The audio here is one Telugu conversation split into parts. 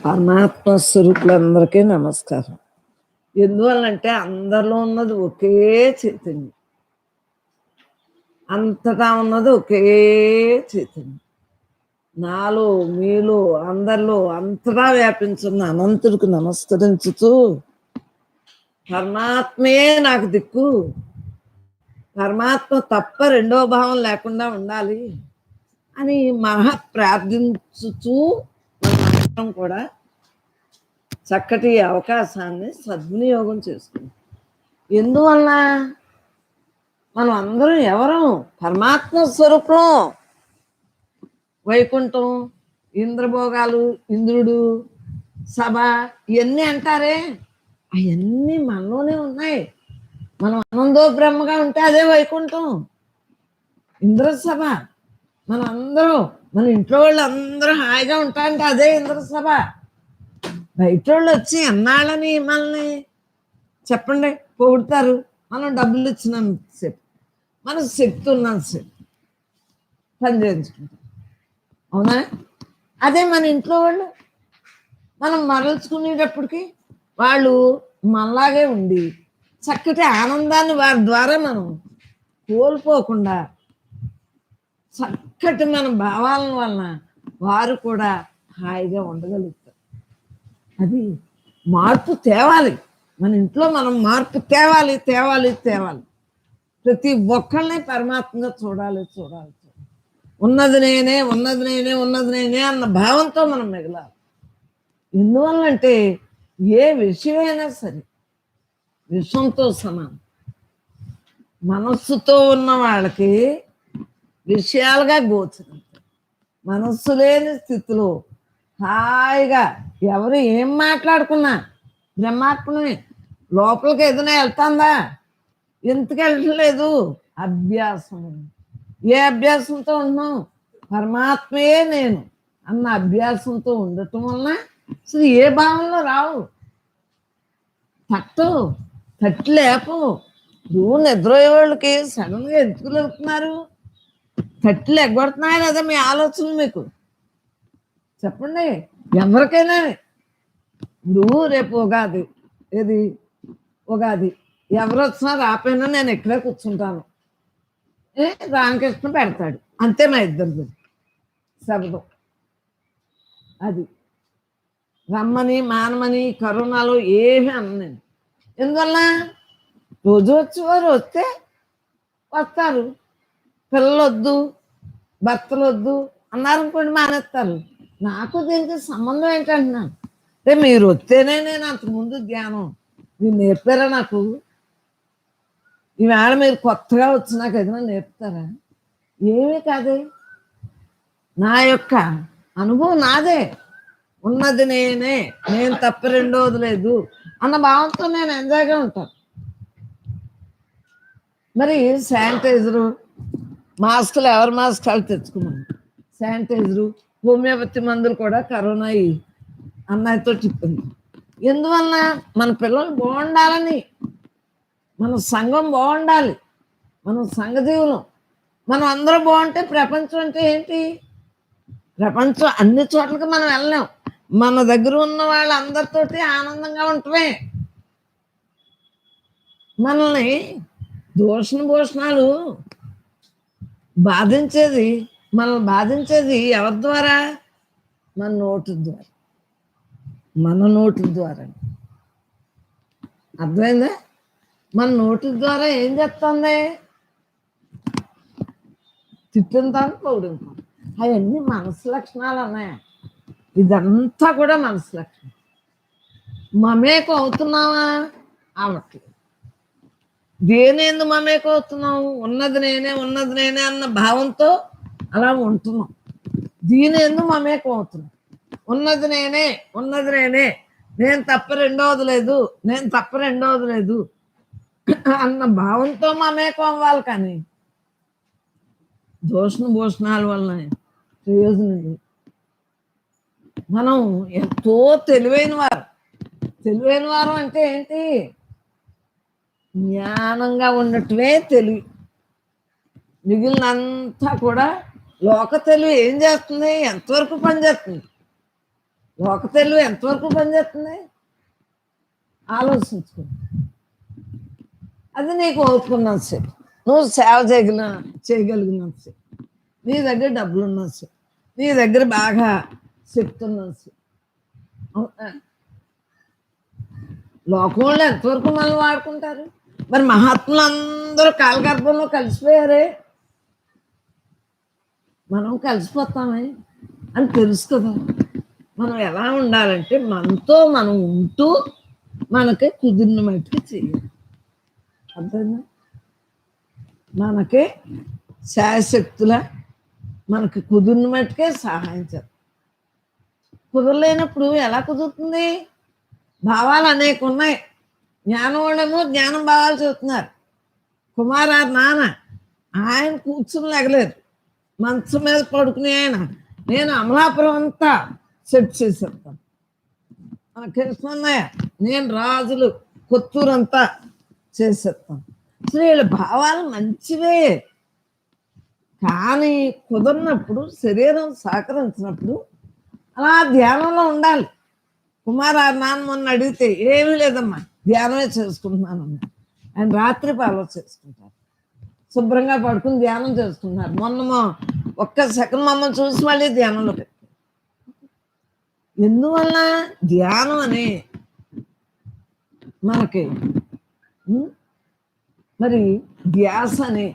పరమాత్మ స్వరూపులందరికీ నమస్కారం. ఎందువల్లంటే అందరిలో ఉన్నది ఒకే చైతన్యం. అంతటా ఉన్నది ఒకే చైతన్యం. నాలో మీలో అందరిలో అంతటా వ్యాపించున్న అనంతుడికి నమస్కరించుతూ పరమాత్మే నాకు దిక్కు, పరమాత్మ తప్ప రెండో భావం లేకుండా ఉండాలి అని మహా ప్రార్థించుతూ మనం కూడా చక్కటి అవకాశాన్ని సద్వినియోగం చేసుకుంటాం. ఎందువల్ల మనం అందరం ఎవరం? పరమాత్మ స్వరూపం. వైకుంఠం, ఇంద్రభోగాలు, ఇంద్రుడు, సభ ఇవన్నీ అంటారే, అవన్నీ మనలోనే ఉన్నాయి. మనం ఆనందో బ్రహ్మగా ఉంటే అదే వైకుంఠం, ఇంద్రసభ. మనం అందరం మన ఇంట్లో వాళ్ళు అందరూ హాయిగా ఉంటారంటే అదే ఇంద్రసభ. బయట వాళ్ళు వచ్చి ఎన్నాళ్ళని మనల్ని చెప్పండి పొగుడతారు. మనం డబ్బులు ఇచ్చినంత సేపు, మనకు శక్తి ఉన్నంత సేపు పని చేయించుకుంటాం, అవునా? అదే మన ఇంట్లో వాళ్ళు మనం మరల్చుకునేటప్పటికి వాళ్ళు మనలాగే ఉండి చక్కటి ఆనందాన్ని వారి ద్వారా మనం కోల్పోకుండా చక్కటి మన భావాల వలన వారు కూడా హాయిగా ఉండగలుగుతారు. అది మార్పు తేవాలి. మన ఇంట్లో మనం మార్పు తేవాలి తేవాలి తేవాలి. ప్రతి ఒక్కళ్ళని పరమాత్మగా చూడాలి చూడాలి చూడాలి. ఉన్నది నేనే ఉన్నది నేనే ఉన్నది నేనే అన్న భావంతో మనం మిగలాలి. ఎందువల్లంటే ఏ విషయమైనా సరే విషంతో సమానం. మనస్సుతో ఉన్న వాళ్ళకి విషయాలుగా గోచరం. మనస్సు లేని స్థితిలో హాయిగా ఎవరు ఏం మాట్లాడుకున్నా బ్రహ్మాత్మని లోపలికి ఏదైనా వెళ్తాందా? ఎందుకు వెళ్ళట్లేదు? అభ్యాసం. ఏ అభ్యాసంతో ఉన్నాం? పరమాత్మయే నేను అన్న అభ్యాసంతో ఉండటం వలన అసలు ఏ భావంలో రావు. తట్టి లేపు. నువ్వు నిద్రపోయే వాళ్ళకి సడన్గా ఎందుకు లేపుతున్నారు? తట్లు ఎగ్గొడుతున్నాయి కదా మీ ఆలోచనలు. మీకు చెప్పండి, ఎవరికైనా. నువ్వు రేపు ఉగాది, ఏది ఉగాది, ఎవరు వచ్చినా రాపోయినా నేను ఇక్కడే కూర్చుంటాను. రామకృష్ణ పెడతాడు, అంతే మా ఇద్దరిది శబ్దం. అది రమ్మని మానమని కరోనాలో ఏమీ అన్న నేను. ఎందువల్ల రోజు వచ్చేవారు వస్తే వస్తారు, పిల్లలు వద్దు భర్తలు వద్దు అన్నారనుకోండి మానేస్తారు. నాకు దీనికి సంబంధం ఏంటంటున్నాను. అంటే మీరు వస్తేనే నేను అంతకుముందు ధ్యానం మీరు నేర్పారా నాకు? ఈవేళ మీరు కొత్తగా వచ్చి నాకు ఏదైనా నేర్పుతారా? ఏమీ కాదే. నా యొక్క అనుభవం నాదే. ఉన్నది నేనే, నేను తప్ప రెండోది లేదు అన్న భావంతో నేను ఎంజాయ్గా ఉంటాను. మరి శానిటైజరు, మాస్కులు ఎవరి మాస్కులు తెచ్చుకున్నాను. శానిటైజరు, హోమియోపతి మందులు కూడా కరోనా అన్నయ్యతో చెప్పింది. ఎందువలన మన పిల్లలు బాగుండాలని, మన సంఘం బాగుండాలి, మనం సంఘజీవులం. మనం అందరూ బాగుంటే ప్రపంచం అంటే ఏంటి? ప్రపంచం అన్ని చోట్లకి మనం వెళ్ళలేం. మన దగ్గర ఉన్న వాళ్ళందరితోటి ఆనందంగా ఉంటమే. మనల్ని భూషణాలు బాధించేది, మనల్ని బాధించేది ఎవరి ద్వారా? మన నోటి ద్వారా. మన నోటి ద్వారా. అర్థమైందా? మన నోటి ద్వారా ఏం చెప్తుంది? తిట్టింతాను పొగుడుతాను. అవన్నీ మనసు లక్షణాలు అన్నాయి. ఇదంతా కూడా మనసు లక్షణం. మమేకం అవుతున్నావా? అవట్లేదు. దేనేందు మమేకం అవుతున్నావు? ఉన్నది నేనే ఉన్నది నేనే అన్న భావంతో అలా ఉంటున్నాం. దీని ఎందు మమేకం అవుతున్నాం. ఉన్నది నేనే ఉన్నది నేనే, నేను తప్ప రెండవది లేదు, నేను తప్ప రెండవది లేదు అన్న భావంతో మమేకం అవ్వాలి. కానీ భూషణాల వలన ప్రయోజనం లేదు. మనం ఎంతో తెలివైన వారు అంటే ఏంటి? జ్ఞానంగా ఉండటమే తెలివి. మిగిలినంతా కూడా లోక తెలివి ఏం చేస్తుంది? ఎంతవరకు పనిచేస్తుంది? లోక తెలివి ఎంతవరకు పనిచేస్తుంది ఆలోచించుకో. అది నీకు ఓపుకున్నంతసేపు, నువ్వు సేవ చేయగలిగినంతసేపు, నీ దగ్గర డబ్బులు ఉన్నంతసేపు, నీ దగ్గర బాగా శక్తి ఉన్నంతసేపు. లోకం వాళ్ళు ఎంతవరకు మనం వాడుకుంటారు? మరి మహాత్ములు అందరూ కాలగర్భంలో కలిసిపోయారే, మనం కలిసిపోతామే అని తెలుసు కదా. మనం ఎలా ఉండాలంటే మనతో మనం ఉంటూ మనకి కుదిరిన మట్టుకు చేయాలి. అర్థమైందా? మనకి శాయశక్తుల మనకి కుదిరిన మట్టుకే సహాయం చేస్తాం. కుదరలేనప్పుడు ఎలా కుదురుతుంది? భావాలు అనేక ఉన్నాయి. జ్ఞానం వాళ్ళేమో జ్ఞానం భావాలు చెబుతున్నారు. కుమారారు నాన్న ఆయన కూర్చుని లెగలేరు, మంచం మీద పడుకుని ఆయన నేను అమలాపురం అంతా సెట్ చేసేస్తాను. కృష్ణన్నయ్య నేను రాజులు కొత్తూరు అంతా చేసేస్తాను. అసలు వీళ్ళ భావాలు మంచివే, కానీ కుదరినప్పుడు శరీరం సహకరించినప్పుడు అలా ధ్యానంలో ఉండాలి. కుమారారు నాన్న మొన్న అడిగితే ఏమీ లేదమ్మా ధ్యానమే చేసుకుంటున్నాను అన్న. ఆయన రాత్రి పాలో చేసుకుంటారు, శుభ్రంగా పడుకుని ధ్యానం చేసుకుంటున్నారు. మొన్న ఒక్క సెకండ్ మమ్మల్ని చూసి మళ్ళీ ధ్యానంలో పెట్టారు. ఎందువల్ల? ధ్యానం అనే మనకి మరి ధ్యాస అనే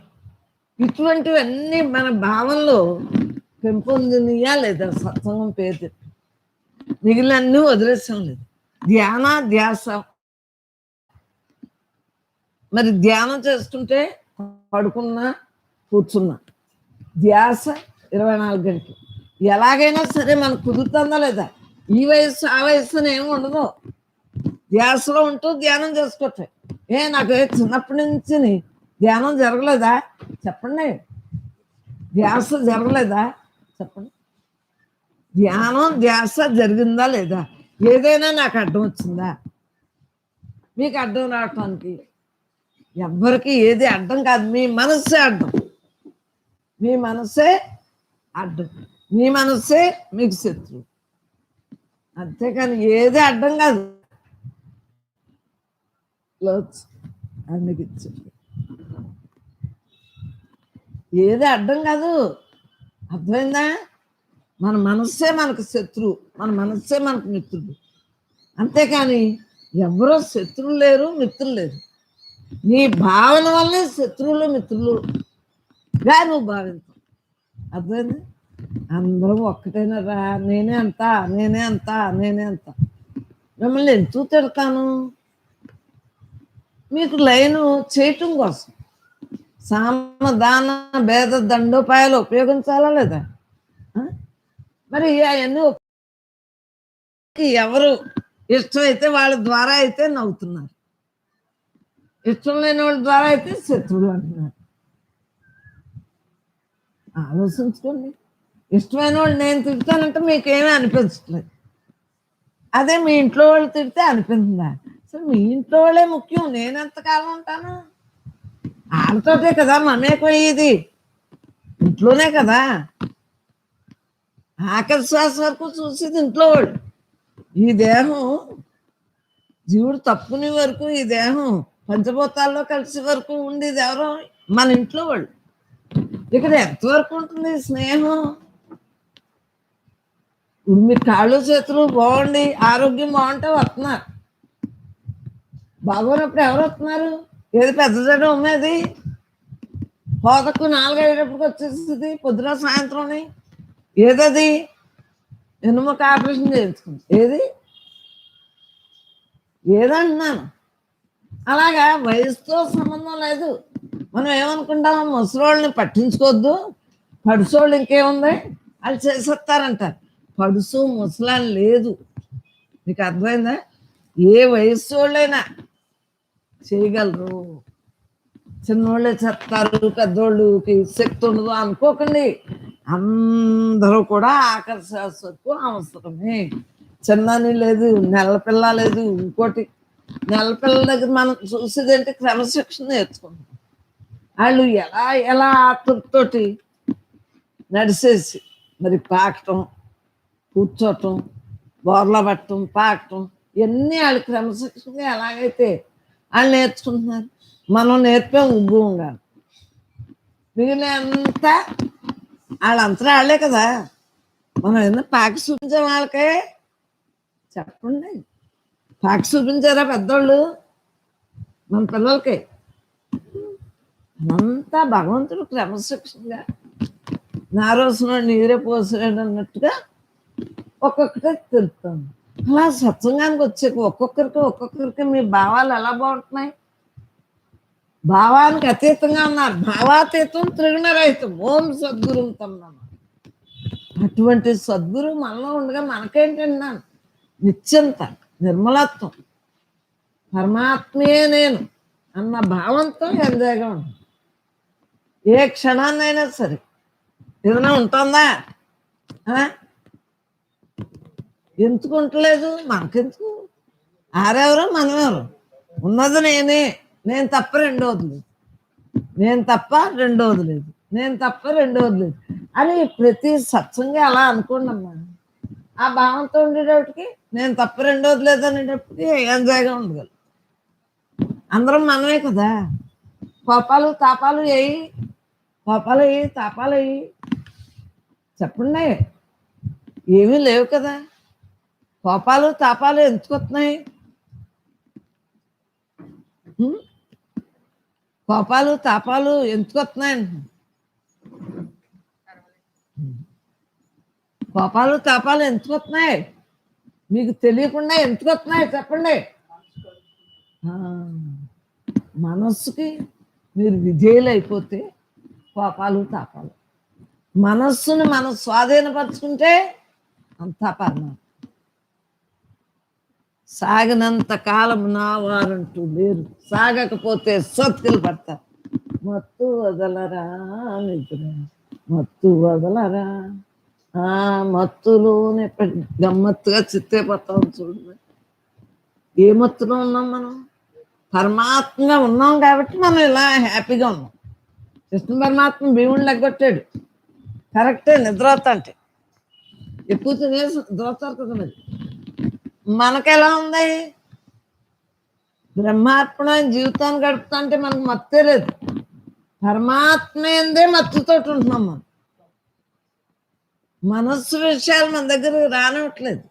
ఇటువంటివన్నీ మన భావంలో పెంపొందినయా లేదా? సత్సంగం పేరు మిగిలినన్నీ వదిలేసాం లేదు. ధ్యాన ధ్యాస. మరి ధ్యానం చేసుకుంటే పడుకున్నా కూర్చున్నా ధ్యాస 24 గంటలు. ఎలాగైనా సరే మనకు కుదురుతుందా లేదా? ఈ వయస్సు ఆ వయస్సు అని ఏమి ఉండదు. ధ్యాసలో ఉంటూ ధ్యానం చేసుకోవచ్చు. నాకు చిన్నప్పటి నుంచి ధ్యానం జరగలేదా చెప్పండి? ధ్యాస జరగలేదా చెప్పండి? ధ్యానం ధ్యాస జరిగిందా లేదా? ఏదైనా నాకు అడ్డం వచ్చిందా? మీకు అడ్డం రావటానికి ఎవ్వరికి ఏది అడ్డం కాదు. మీ మనస్సే అడ్డం, మీ మనస్సే అడ్డం, మీ మనస్సే మీకు శత్రువు. అంతేకాని ఏది అడ్డం కాదు. ఏది అడ్డం కాదు. అర్థమైందా? మన మనస్సే మనకు శత్రువు, మన మనస్సే మనకు మిత్రుడు. అంతేకాని ఎవరో శత్రువులు లేరు, మిత్రులు లేరు. నీ భావన వల్లే శత్రువులు మిత్రులుగా నువ్వు భావించావు. అర్థమైంది? అందరూ ఒక్కటైనా రా, నేనే అంతా నేనే అంతా నేనే అంతా. మిమ్మల్ని ఎందుకు తిడతాను? మీకు లైను చేయటం కోసం సామధాన భేద దండోపాయాలు ఉపయోగించాలా లేదా? మరి అవన్నీ ఎవరు ఇష్టమైతే వాళ్ళ ద్వారా అయితే నవ్వుతున్నారు, ఇష్టం లేని వాళ్ళ ద్వారా అయితే శత్రువులు అంటున్నారు. ఆలోచించుకోండి. ఇష్టమైన వాళ్ళు నేను తిడతానంటే మీకేమీ అనిపించట్లేదు. అదే మీ ఇంట్లో వాళ్ళు తిడితే అనిపించిందా? అసలు మీ ఇంట్లో వాళ్ళే ముఖ్యం. నేను ఎంతకాలం ఉంటాను? వాళ్ళతోటే కదా మమేకమయ్యేది, ఇంట్లోనే కదా. ఆఖరి శ్వాస వరకు చూసేది ఇంట్లో వాళ్ళు. ఈ దేహం జీవుడు తప్పుని వరకు, ఈ దేహం పంచభూతాల్లో కలిసి వరకు ఉండేది ఎవరో? మన ఇంట్లో వాళ్ళు. ఇక్కడ ఎంతవరకు ఉంటుంది స్నేహం? మీ కాళ్ళు చేతులు బాగుండి ఆరోగ్యం బాగుంటే వస్తున్నారు. బాగోనప్పుడు ఎవరు వస్తున్నారు? ఏది పెద్ద జడ ఉన్నది పోతకు 4-5 వచ్చేస్తుంది పొద్దున సాయంత్రం. ఏదది? ఎన్నుముక ఆపరేషన్ చేయించుకుంది. ఏదంటున్నాను? అలాగా వయసుతో సంబంధం లేదు. మనం ఏమనుకుంటాం? ముసలోళ్ళని పట్టించుకోవద్దు, పడుసోళ్ళు ఇంకేముంది వాళ్ళు చేసేస్తారంటారు. పడుసు ముసలాన్ని లేదు. నీకు అర్థమైందా? ఏ వయస్సు వాళ్ళైనా చేయగలరు. చిన్నోళ్ళే చెప్తారు, పెద్దోళ్ళకి శక్తి ఉండదు అనుకోకండి. అందరూ కూడా ఆఖరి శ్వాసకు అవసరమే. చిన్నని లేదు, నెలపిల్ల లేదు, ఇంకోటి నెలపిల్లల దగ్గర మనం చూసేదంటే క్రమశిక్షణ నేర్చుకుంటాం. వాళ్ళు ఎలా ఆతృతోటి నడిచేసి మరి పాకటం, కూర్చోటం, బోర్లా పట్టడం పాకటం ఇవన్నీ వాళ్ళు క్రమశిక్షణగా ఎలాగైతే వాళ్ళు నేర్చుకుంటున్నారు. మనం నేర్పే ఉగ్గుగా మిగిలిన అంతా వాళ్ళంతా వాళ్ళే కదా. మనం ఏదైనా పాకి చూపించాం వాళ్ళకే. చెప్పండి, పాకి చూపించారా పెద్దోళ్ళు మన పిల్లలకి? అంతా భగవంతుడు క్రమశిక్షణగా నా రోజున నీరే పోసాడు అన్నట్టుగా ఒక్కొక్కటే తెలుపుతాను. అలా సత్సంగానికి వచ్చాక ఒక్కొక్కరికి మీ భావాలు ఎలా బాగుంటున్నాయి? భావానికి అతీతంగా ఉన్నారు. భావాతీతం త్రిగుణరహితం ఓం సద్గురు తన్నాను. అటువంటి సద్గురు మనలో ఉండగా మనకేంటన్నా నిశ్చింత నిర్మలత్వం, పరమాత్మే నేను అన్న భావంతో ఎంజాయ్గా ఉంటుంది. ఏ క్షణాన్నైనా సరే ఏదైనా ఉంటుందా? ఎందుకు ఉండలేదు? మనకెందుకు? ఆరెవరో మనమెవరు? ఉన్నది నేనే. నేను తప్ప రెండోది లేదు, నేను తప్ప రెండోది లేదు, నేను తప్ప రెండోది లేదు అని ప్రతి సత్సంగా అలా అనుకోండి అమ్మా. ఆ భావంతో ఉండేటప్పటికి నేను తప్ప రెండోది లేదు అనేటప్పటికి ఎంజాయ్గా ఉండగలరు. అందరం మనమే కదా. కోపాలు తాపాలు వేయి, కోపాలు వేయి, తాపాలు వేయి, చెప్పండి. ఏమీ లేవు కదా. కోపాలు తాపాలు ఎందుకు వస్తున్నాయి? కోపాలు తాపాలు ఎందుకు వస్తున్నాయండి? కోపాలు తాపాలు ఎందుకు వస్తున్నాయి? మీకు తెలియకుండా ఎందుకు వస్తున్నాయి చెప్పండి. మనస్సుకి మీరు విధేయులు అయిపోతే కోపాలు తాపాలు. మనస్సుని మనం స్వాధీనపరుచుకుంటే అంతా పరమాత్మ. సాగినంత కాలం నా వారంటూ లేరు, సాగకపోతే సత్తులు పడతారు. మత్తు వదలరా నిద్ర, మత్తు వదలరా. మత్తులోనే గమ్మత్తుగా చిత్తైపోతాం చూడండి. ఏ మత్తులో ఉన్నాం మనం? పరమాత్మగా ఉన్నాం కాబట్టి మనం ఇలా హ్యాపీగా ఉన్నాం. కృష్ణ పరమాత్మ భీముడిని లెగ్గొట్టాడు, కరెక్టే. నిద్రపోతా అంటే ఎక్కువ తినేసి దోస్తారు కదా. మరి మనకెలా ఉంది? బ్రహ్మార్పణ జీవితాన్ని గడుపుతా అంటే మనకు మత్తే లేదు. పరమాత్మ ఏందే మత్తుతో ఉంటున్నాం మనం. మనస్సు విషయాలు మన దగ్గర రానివ్వట్లేదు.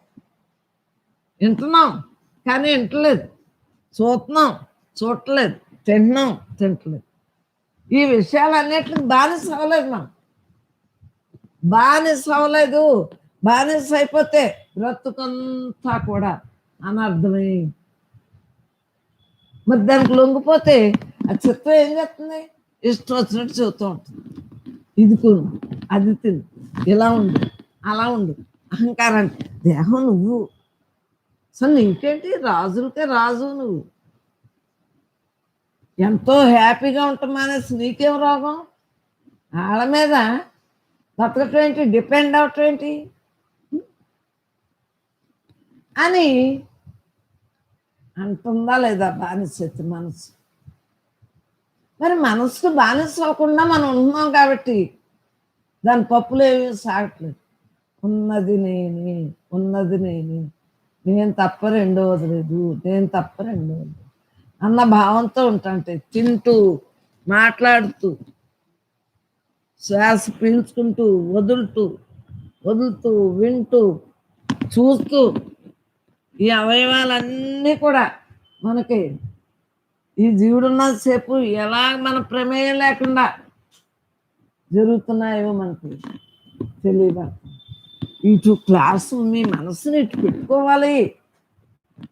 వింటున్నాం కానీ వింటలేదు, చూస్తున్నాం చూడట్లేదు, తింటున్నాం తింటలేదు. ఈ విషయాలన్నిటికి బానిస అవ్వలేదు మనం. బానిస అవ్వలేదు. బానిస అయిపోతే బ్రతుకంతా కూడా అనర్థమై, మరి దానికి లొంగిపోతే ఆ చిత్తం ఏం చేస్తుంది? ఇష్టం వచ్చినట్టు చెబుతూ ఉంటుంది. ఇది కొను, అది తిను, ఇలా ఉండు, అలా ఉండు. అహంకారాన్ని దేహం నువ్వు. అసలు నీకేంటి? రాజులకే రాజు నువ్వు. ఎంతో హ్యాపీగా ఉంటాం మానేసి నీకేం రోగం? వాళ్ళ మీద బతకటం ఏంటి? డిపెండ్ అవటం ఏంటి అని అంటుందా లేదా బానిసెత్తి మనసు? మరి మనసుకు బానిస అవ్వకుండా మనం ఉంటున్నాం కాబట్టి దాని పప్పులు ఏమీ సాగట్లేదు. ఉన్నది నేనే, ఉన్నది నేనే, నేను తప్ప రెండవది లేదు, నేను తప్ప రెండవది అన్న భావంతో ఉంటాంటే తింటూ మాట్లాడుతూ శ్వాస పీల్చుకుంటూ వదులుతూ వదులుతూ వింటూ చూస్తూ ఈ అవయవాలన్నీ కూడా మనకి ఈ జీవుడున్నసేపు ఎలా మన ప్రమేయం లేకుండా జరుగుతున్నాయో మనకి తెలియదు. ఇటు క్లాసు మీ మనసుని ఇటు పెట్టుకోవాలి.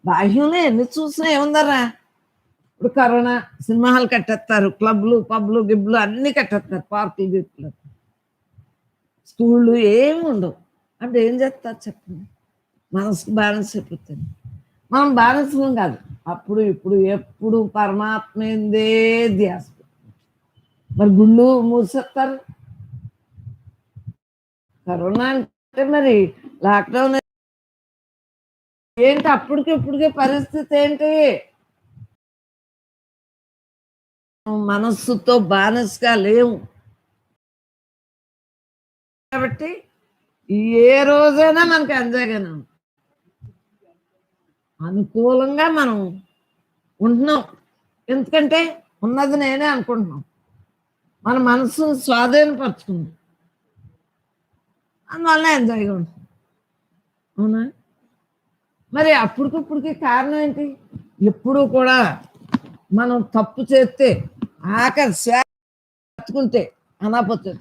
బాహ్యంలో ఎన్ని చూసినా ఏముందరా? ఇప్పుడు కరోనా సినిమా హాల్ కట్టేస్తారు, క్లబ్లు పబ్లు గిబ్లు అన్నీ కట్టేస్తారు, పార్కులు గిట్లు, స్కూళ్ళు ఏమి ఉండవు. అంటే ఏం చేస్తారు చెప్పండి? మనసుకు బానిస అయిపోతుంది. మనం బానిసలం కాదు. అప్పుడు ఇప్పుడు ఎప్పుడు పరమాత్మేందే ధ్యాస. మరి గుళ్ళు మూసేస్తారు. కరోనా అంటే మరి లాక్డౌన్ ఏంటి? అప్పటికి పరిస్థితి ఏంటి? మనస్సుతో బానిసగా లేవు కాబట్టి ఏ రోజైనా మనకి ఎంజాయ్గానే ఉంది. అనుకూలంగా మనం ఉంటున్నాం. ఎందుకంటే ఉన్నది నేనే అనుకుంటున్నాం. మన మనసు స్వాధీనపరుచుకుంది, అందువల్ల ఎంజాయ్గా ఉంటుంది. అవునా? మరి అప్పటికిప్పటికి కారణం ఏంటి? ఎప్పుడు కూడా మనం తప్పు చేస్తే ఆఖరి చేర్చుకుంటే అనాపొచ్చు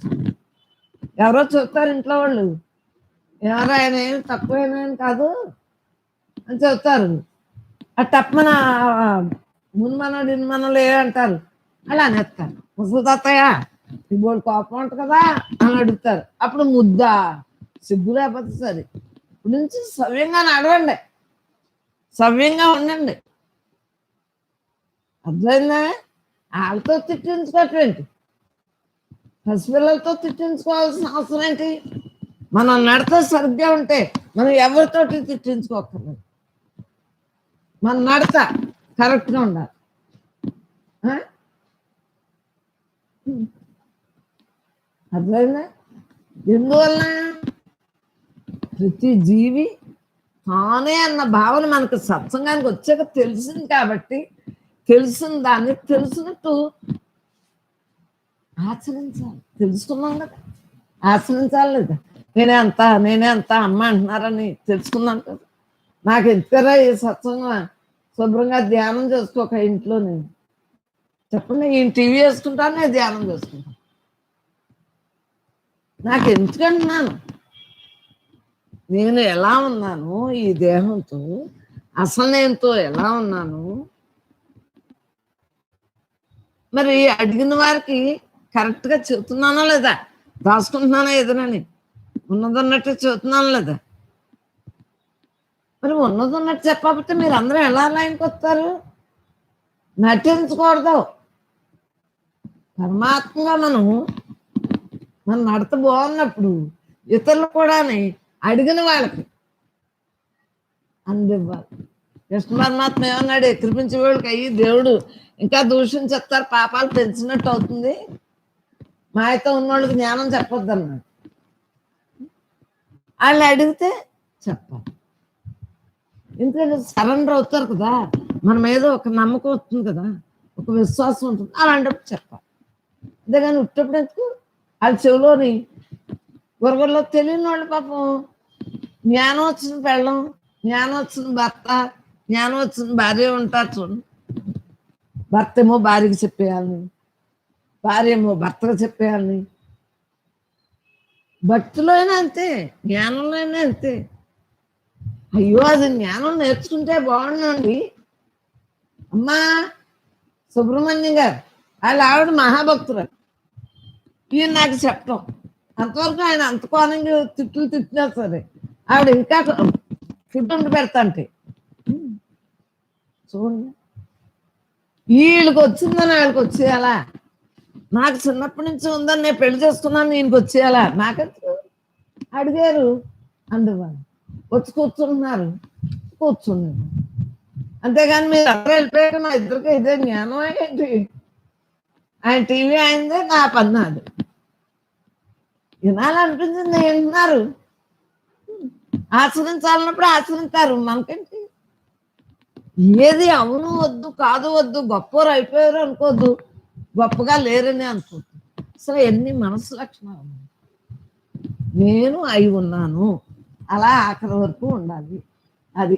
ఎవరో చెప్తారు ఇంట్లో వాళ్ళు, ఎవరో ఆయన ఏమి తక్కువైనా కాదు అని చెప్తారు. ఆ తప్పమన మున్మనడు ఇన్మనలు ఏ అంటారు, అలా అనేస్తారు. ముసలి తాతయ్య ఇవాళ కోపం ఉంటుంది కదా అని అడుగుతారు. అప్పుడు ముద్ద సిగ్గు లేకపోతే సరే ఇప్పుడు నుంచి సవ్యంగా నడవండి, సవ్యంగా ఉండండి. అర్థమైందా? వాళ్ళతో తిట్టించుకోవటం, పసిపిల్లలతో తిట్టించుకోవాల్సిన అవసరం ఏంటి? మనం నడత సరిగ్గా ఉంటే మనం ఎవరితోటి తిట్టించుకోకర్లేదు. మన నడత కరెక్ట్గా ఉండాలి. అర్థమైందా? ఎందువల్ల ప్రతి జీవి తానే అన్న భావన మనకు సత్సంగానికి వచ్చాక తెలిసింది కాబట్టి తెలిసిన దాన్ని తెలిసినట్టు ఆచరించాలి. తెలుసుకున్నాం కదా, ఆచరించాలి లేదా? నేనే అంత అమ్మ అంటున్నారని తెలుసుకున్నాను కదా. నాకు ఎందుకరా ఈ సత్సంగం శుభ్రంగా ధ్యానం చేసుకోక ఇంట్లో నేను చెప్పండి, ఈయన టీవీ వేసుకుంటాను, నేను ధ్యానం చేసుకుంటాను. నాకు ఎందుకంటున్నాను, నేను ఎలా ఉన్నాను ఈ దేహంతో, అసలు నేనుతో ఎలా ఉన్నాను. మరి అడిగిన వారికి కరెక్ట్గా చెబుతున్నానా లేదా, దాచుకుంటున్నానా ఎదురని ఉన్నదన్నట్టు చెబుతున్నాను లేదా? మరి ఉన్నదన్నట్టు చెప్పకపోతే మీరు అందరూ ఎలా లైన్కి వస్తారు? నటించకూడదు. పరమాత్మగా మన నడత బాగున్నప్పుడు ఇతరులు కూడా అడిగిన వాళ్ళకి అందివ్వాలి. కృష్ణ పరమాత్మ ఏమన్నాడు? కృపించే వాళ్ళకి అయ్యి దేవుడు ఇంకా దూషించేస్తారు, పాపాలు పెంచినట్టు అవుతుంది, మాయతో ఉన్నోళ్ళకి జ్ఞానం చెప్పొద్దు అన్నాడు. వాళ్ళు అడిగితే చెప్పాలి. ఎందుకంటే సరెండర్ అవుతారు కదా, మన మీద ఒక నమ్మకం వస్తుంది కదా, ఒక విశ్వాసం ఉంటుంది. అలాంటప్పుడు చెప్పాలి. అంతేగాని ఉట్టప్పుడు ఎందుకు? వాళ్ళ చెవిలోని గురగురలో తెలియని వాళ్ళు పాపం జ్ఞానం వచ్చిన పెళ్ళం, జ్ఞానం వచ్చిన భర్త, జ్ఞానం వచ్చిన భార్య ఉంటారు చూడండి. భర్త ఏమో భార్యకి చెప్పేయాలని, భార్య ఏమో భర్తకు చెప్పేయాలని. భక్తిలో అయినా అంతే, జ్ఞానంలో అయినా అంతే. అయ్యో అది జ్ఞానం నేర్చుకుంటే బాగుండండి. అమ్మా సుబ్రహ్మణ్యం గారు వాళ్ళ ఆవిడ మహాభక్తులు, ఈయన నాకు చెప్పటం అంతవరకు ఆయన అంత కోణంగా తిట్లు తిట్టినా సరే ఆవిడ ఇంకా ఫుడ్ ఉండి పెడతా అంటే చూడండి, వీళ్ళకి వచ్చిందని వాళ్ళకి వచ్చేయాలా? నాకు చిన్నప్పటి నుంచి ఉందని నేను పెళ్లి చేసుకున్నాను, ఈయనకి వచ్చేయాలా? నాకెందుకు? అడిగారు అందువల్ల వచ్చి కూర్చుంటున్నారు, కూర్చున్నారు. అంతేగాని మీరు అందరూ వెళ్ళిపోయాక మా ఇద్దరికి ఇదే జ్ఞానం ఏంటి? ఆయన టీవీ అయిందే, నా పన్నాడు వినాలనిపించింది వింటున్నారు, ఆచరించాలన్నప్పుడు ఆచరించారు. మనకేంటి? ఏది అవును వద్దు, కాదు వద్దు, గొప్పవారు అయిపోయారు అనుకోద్దు, గొప్పగా లేరని అనుకోద్దు. అసలు ఎన్ని మనసు లక్షణాలు. నేను అయి ఉన్నాను, అలా ఆఖరి వరకు ఉండాలి. అది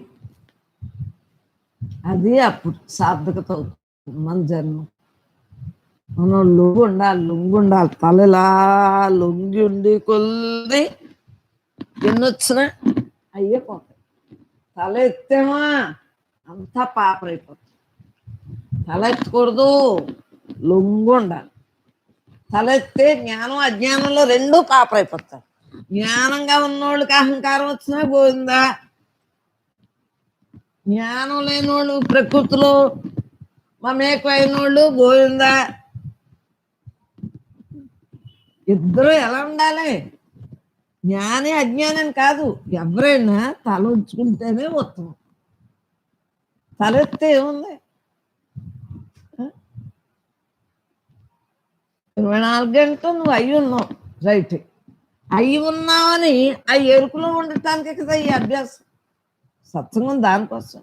అది అప్పుడు సార్థకత అవుతుంది మన జన్మ. మనం లొంగు ఉండాలి, తలలా లొంగి ఉండి కొద్ది ఎన్నొచ్చినా అయ్యే పోతాయి. తల ఎత్తేమా అంతా పాపరైపోతుంది. తల ఎత్తకూడదు, లొంగు ఉండాలి. తల ఎత్తే జ్ఞానం అజ్ఞానంలో రెండూ పాపరైపోతారు. జ్ఞానంగా ఉన్నోళ్ళకి అహంకారం వచ్చినా పోయిందా, జ్ఞానం లేనోళ్ళు ప్రకృతిలో మమేకమైన వాళ్ళు పోయిందా. ఇద్దరు ఎలా ఉండాలి? జ్ఞాని అజ్ఞానం కాదు, ఎవరైనా తల ఉంచుకుంటేనే ఉత్తమం. తలెత్తే ఏముంది? 24 గంటలు నువ్వు అయ్యి ఉన్నావు, రైట్. అయ్యి ఉన్నావని ఆ ఎరుకులో ఉండటానికి కదా ఈ అభ్యాసం. సత్సంగం దానికోసం.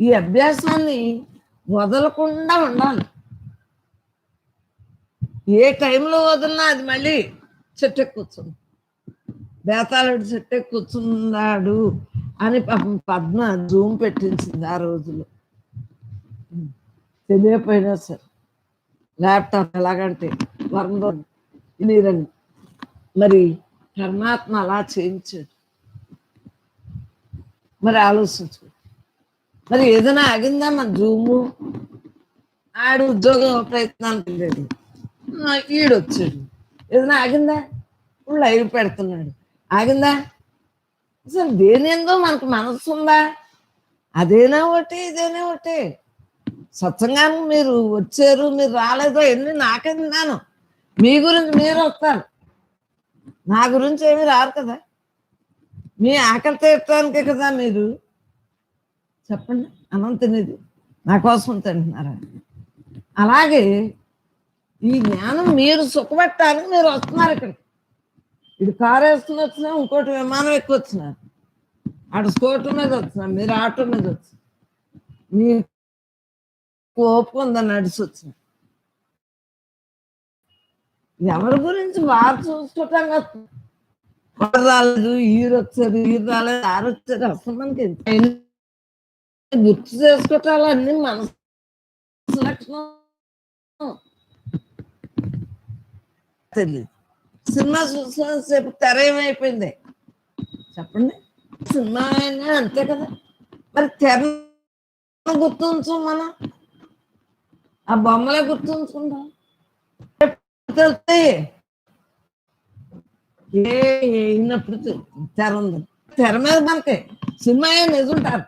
ఈ అభ్యాసాన్ని వదలకుండా ఉండాలి. ఏ టైంలో వదిలినా అది మళ్ళీ చెట్టు కూర్చుంది. బేతాళుడు చెట్టు కూర్చున్నాడు అని పాపం పద్మ జూమ్ పెట్టించింది ఆ రోజులో. తెలియపోయినా సరే ల్యాప్టాప్ ఎలాగంటే వరంలో నీరండి. మరి పరమాత్మ అలా చేయించాడు. మరి ఆలోచించు. మరి ఏదైనా ఆగిందా మన జూము? ఆడు ఉద్యోగం ప్రయత్నానికి లేదు, ఈడొచ్చాడు. ఏదైనా ఆగిందా? ఇప్పుడు లైవ్ పెడుతున్నాడు, ఆగిందా? అసలు దేనేందో మనకు మనసు ఉందా? అదేనా ఒకటి, ఇదేనా ఒకటి. స్వచ్ఛంగాను మీరు వచ్చారు, మీరు రాలేదో ఎన్ని నాకే విన్నాను. మీ గురించి మీరు వస్తారు, నా గురించి ఏమి రారు కదా. మీ ఆకలి తీర్చడానికే కదా మీరు. చెప్పండి, అన్నం తినేది నా కోసం తింటున్నారా? అలాగే ఈ జ్ఞానం మీరు సుఖపెట్టడానికి మీరు వస్తున్నారు ఇక్కడికి. ఇది కారు వేసుకుని వచ్చినా, ఇంకోటి విమానం ఎక్కువ వచ్చినారు, అటు స్కూటర్ మీద వచ్చినారు, మీరు ఆటో మీద వచ్చిన, మీకు ఓపిక ఉందని నడిచి వచ్చిన. ఎవరి గురించి వారు చూసుకోవటం వారు రాలేదు, ఈరు వచ్చారు, ఈరు రాలేదు, ఆరు వచ్చారు. అసలు మనకి గుర్తు చేసుకోవటాలు అన్ని మనసు లక్షణం తెలియదు. సినిమా చూసిన సేపు తెర ఏమైపోయింది చెప్పండి. సినిమా అయినా అంతే కదా. మరి తెర గుర్తుంచు, మనం ఆ బొమ్మలే గుర్తుంచుకుంటాం. అయినప్పుడు తెర ఉంది, తెర మీద మనకి సినిమా నిజుంటారు.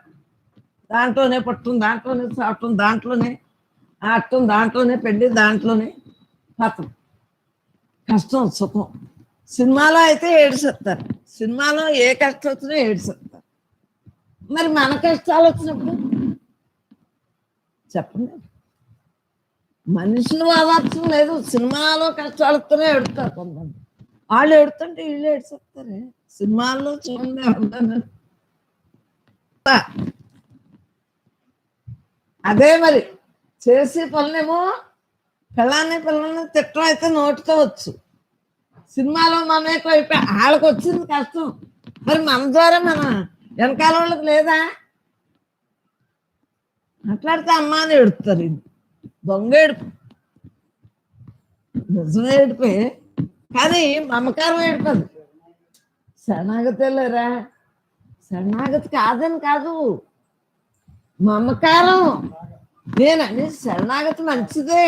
దాంట్లోనే పట్టం, దాంట్లోనే చావటం, దాంట్లోనే ఆడటం, దాంట్లోనే పెళ్ళి, దాంట్లోనే పత్రం, కష్టం సుఖం. సినిమాలో అయితే ఏడ్చేస్తారు, సినిమాలో ఏ కష్టం వచ్చినా ఏడ్చేస్తారు. మరి మన కష్టాలు వచ్చినప్పుడు చెప్పండి. మనిషిని వాదార్చడం లేదు, సినిమాలో కష్టాలు వస్తూనే ఏడుస్తారు కొంతమంది. వాళ్ళు ఏడుతుంటే వీళ్ళు ఏడ్చేస్తారే. సినిమాల్లో చూడండి. అదే మరి చేసే పనులేమో పిల్లని తిట్టడం అయితే నోటితో వచ్చు. సినిమాలో మనం ఎక్కువ అయిపోయి వాళ్ళకి వచ్చింది కష్టం, మరి మన ద్వారా మన వెనకాల వాళ్ళకి లేదా? మాట్లాడితే అమ్మ అని ఏడుస్తారు. ఇది దొంగ ఏడుపు, నిజం ఏడిపే, కానీ మమకారం ఏడుపదు. శరణాగతి లేరా, శరణాగతి కాదని కాదు, మమకారం. నేనని శరణాగతి మంచిదే,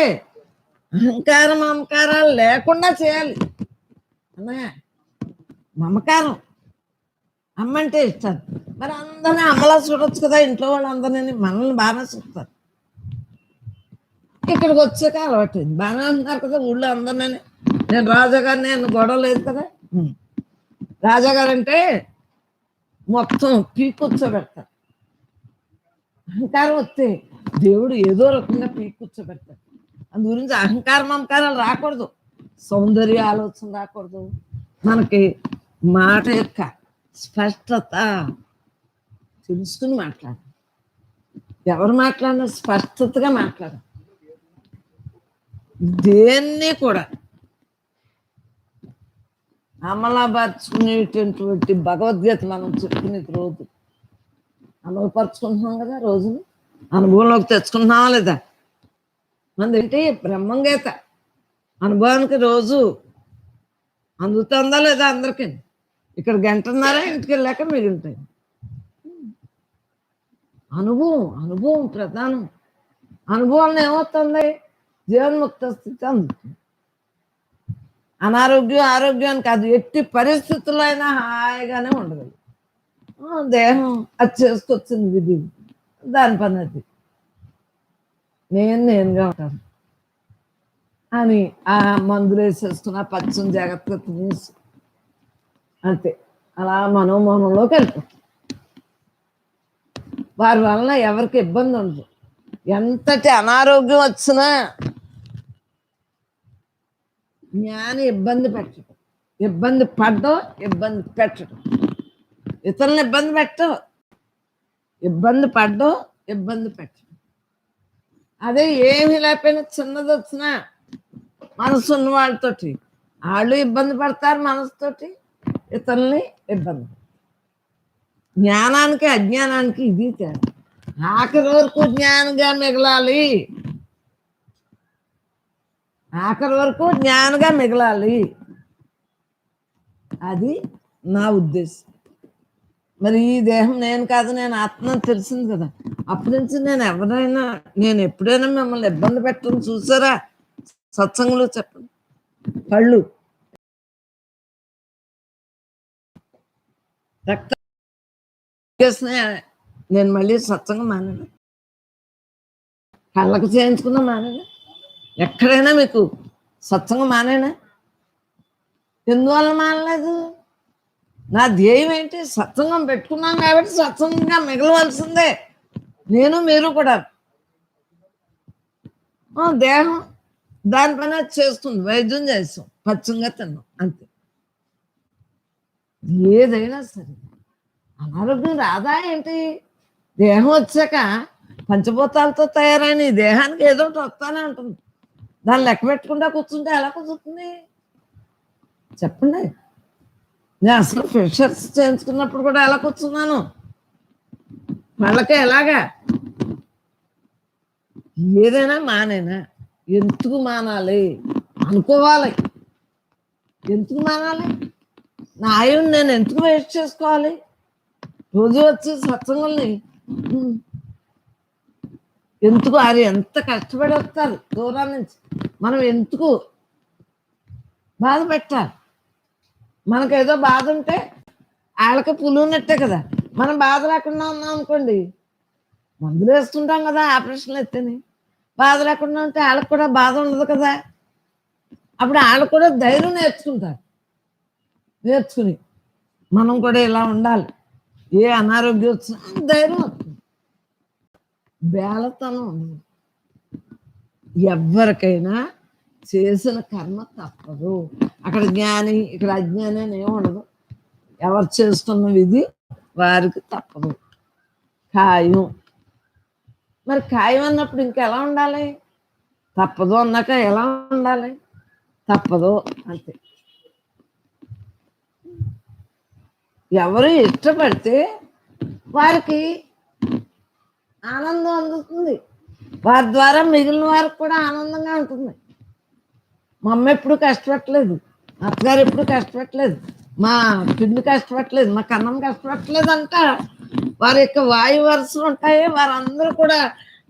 అహంకారం మమకారాలు లేకుండా చేయాలి అన్నయ్య. మమకారం అమ్మంటే ఇస్తారు, మరి అందరినీ అమ్మలా చూడొచ్చు కదా. ఇంట్లో వాళ్ళందరినీ మనల్ని బాగా చూస్తారు. ఇక్కడికి వచ్చాక అలవాటైంది, బాగానే అంటున్నారు కదా ఊళ్ళో అందరినీ. నేను రాజాగారు, నేను గొడవ లేదు కదా. రాజాగారు అంటే మొత్తం పీకొచ్చోబెడతారు. అహంకారం వస్తే దేవుడు ఏదో రకంగా పీకొచ్చోబెడతాడు. అందు గురించి అహంకారం మమకారాలు రాకూడదు, సౌందర్య ఆలోచన రాకూడదు. మనకి మాట యొక్క స్పష్టత తెలుసుకుని మాట్లాడాలి. ఎవరు మాట్లాడినా స్పష్టతగా మాట్లాడాలి. దేన్ని కూడా అమలుపరుచుకునేటటువంటి భగవద్గీత మనం చెప్పుకునేది రోజు అమలుపరుచుకుంటున్నాం కదా. రోజుని అనుభవంలోకి తెచ్చుకుంటున్నావా లేదా? మనదేంటి బ్రహ్మంగీత అనుభవానికి రోజు అందుతుందా లేదా అందరికీ? ఇక్కడ గంటన్నారా ఇంటికి వెళ్ళాక మిగులుతాయి. అనుభవం ప్రధానం. అనుభవం ఏమవుతుంది? జీవన్ముక్త స్థితి అందుతుంది. ఆరోగ్యం కాదు, ఎట్టి పరిస్థితుల్లో అయినా హాయిగానే ఉండగలదు. దేహం అది చేసుకొచ్చింది విధి, దాని పని అది. నేనుగా ఉంటాను అని ఆ మందులు వేసేసుకున్న పచ్చని జాగ్రత్తగా తినేసి అంతే అలా మనోమోహంలోకి వెళ్ళిపోతుంది. వారి వలన ఎవరికి ఇబ్బంది ఉండదు. ఎంతటి అనారోగ్యం వచ్చినా జ్ఞాని ఇబ్బంది పెట్టడం, ఇబ్బంది పడ్డం, ఇబ్బంది పెట్టడం, ఇతరులను ఇబ్బంది పెట్టడం, ఇబ్బంది పడ్డం, ఇబ్బంది పెట్టడం. అదే ఏమి లేకపోయినా చిన్నది వచ్చినా మనసు ఉన్న వాళ్ళతోటి వాళ్ళు ఇబ్బంది పడతారు, మనసుతోటి ఇతరుల్ని ఇబ్బంది. జ్ఞానానికి అజ్ఞానానికి ఇది తేడా. ఆఖరి వరకు జ్ఞానిగా మిగలాలి, ఆఖరి వరకు జ్ఞానిగా మిగలాలి, అది నా ఉద్దేశం. మరి ఈ దేహం నేను కాదు, నేను ఆత్మ తెలిసింది కదా. అప్పటి నుంచి నేను ఎప్పుడైనా మిమ్మల్ని ఇబ్బంది పెట్టడం చూసారా? సత్సంగంలో చెప్పండి. కళ్ళు రక్త నేను మళ్ళీ సత్సంగం మానేను, కళ్ళకు చేయించుకున్నా మానేనా? ఎక్కడైనా మీకు సత్సంగం మానేనా? ఎందువల్ల మానలేదు? నా ధ్యేయం ఏంటి? సత్సంగం పెట్టుకున్నాం కాబట్టి సత్సంగంగా మిగలవలసిందే, నేను మీరు కూడా. దేహం దానిపైన చేస్తుంది, వైద్యం చేస్తాం, పచ్చంగా తిన్నాం, అంతే. ఏదైనా సరే అనారోగ్యం రాదా ఏంటి? దేహం వచ్చాక పంచభూతాలతో తయారైన ఈ దేహానికి ఏదో ఒకటి వస్తానే ఉంటుంది. దాన్ని లెక్క పెట్టుకుంటా కూర్చుంటే ఎలా కుదురుతుంది చెప్పండి? నేను అసలు ఫిషర్స్ చేయించుకున్నప్పుడు కూడా ఎలా కూర్చున్నాను, వాళ్ళకే ఎలాగా. ఏదైనా మానేనా? ఎందుకు మానాలి అనుకోవాలి. ఎందుకు మానాలి? నా ఆయువుని నేను ఎందుకు వేస్ట్ చేసుకోవాలి? రోజు వచ్చి సత్సంగుల్ని ఎందుకు అది ఎంత కష్టపడి వస్తారు దూరం నుంచి, మనం ఎందుకు బాధ పెట్టాలి? మనకేదో బాధ ఉంటే వాళ్ళకి పులున్నట్టే కదా. మనం బాధ లేకుండా ఉన్నాం అనుకోండి, మందులు వేసుకుంటాం కదా, ఆపరేషన్లు ఎత్తని. బాధ లేకుండా ఉంటే వాళ్ళకి కూడా బాధ ఉండదు కదా. అప్పుడు వాళ్ళు కూడా ధైర్యం నేర్చుకుని మనం కూడా ఇలా ఉండాలి, ఏ అనారోగ్యం వచ్చినా ధైర్యం వస్తుంది, బేలతనం ఉండదు. ఎవరికైనా చేసిన కర్మ తప్పదు. అక్కడ జ్ఞాని ఇక్కడ అజ్ఞాని అని ఏమి ఉండదు. ఎవరు చేస్తున్న విధి వారికి తప్పదు, ఖాయం. మరి ఖాయం అన్నప్పుడు ఇంకెలా ఉండాలి? తప్పదు అన్నాక ఎలా ఉండాలి? తప్పదు అంతే. ఎవరు ఇష్టపడితే వారికి ఆనందం అందుతుంది, వారి ద్వారా మిగిలిన వారికి కూడా ఆనందంగా ఉంటుంది. మా అమ్మ ఎప్పుడు కష్టపడలేదు, మా అత్తగారు ఎప్పుడు కష్టపడలేదు, మా పిల్లి కష్టపడలేదు, మా కన్నం కష్టపడలేదు అంట. వారి యొక్క వాయు వరుసలు ఉంటాయి, వారందరూ కూడా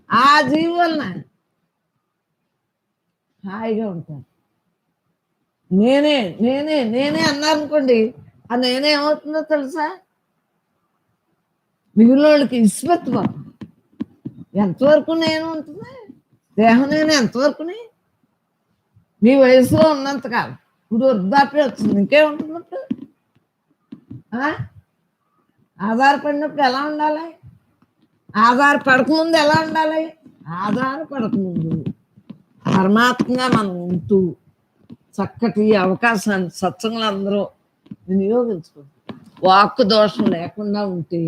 ఆ జీవి వలన హాయిగా ఉంటారు. నేనే నేనే నేనే అన్నారనుకోండి, ఆ నేనే ఏమవుతుందో తెలుసా? మిగిలిన వాళ్ళకి ఇస్మత్ పోతుంది. ఎంతవరకు నేను ఉంటుంది దేహం, నేను ఎంతవరకుని? మీ వయసులో ఉన్నంతకాలం. ఇప్పుడు వృద్ధాప్యం వచ్చింది, ఇంకేముంటున్నప్పుడు ఆధారపడినప్పుడు ఎలా ఉండాలి? ఆధారపడకముందు ఎలా ఉండాలి? ఆధారపడకముందు పరమాత్మగా మనం ఉంటూ చక్కటి అవకాశాన్ని సత్సంగులు అందరూ వినియోగించుకుంటారు. వాక్కు దోషం లేకుండా ఉంటే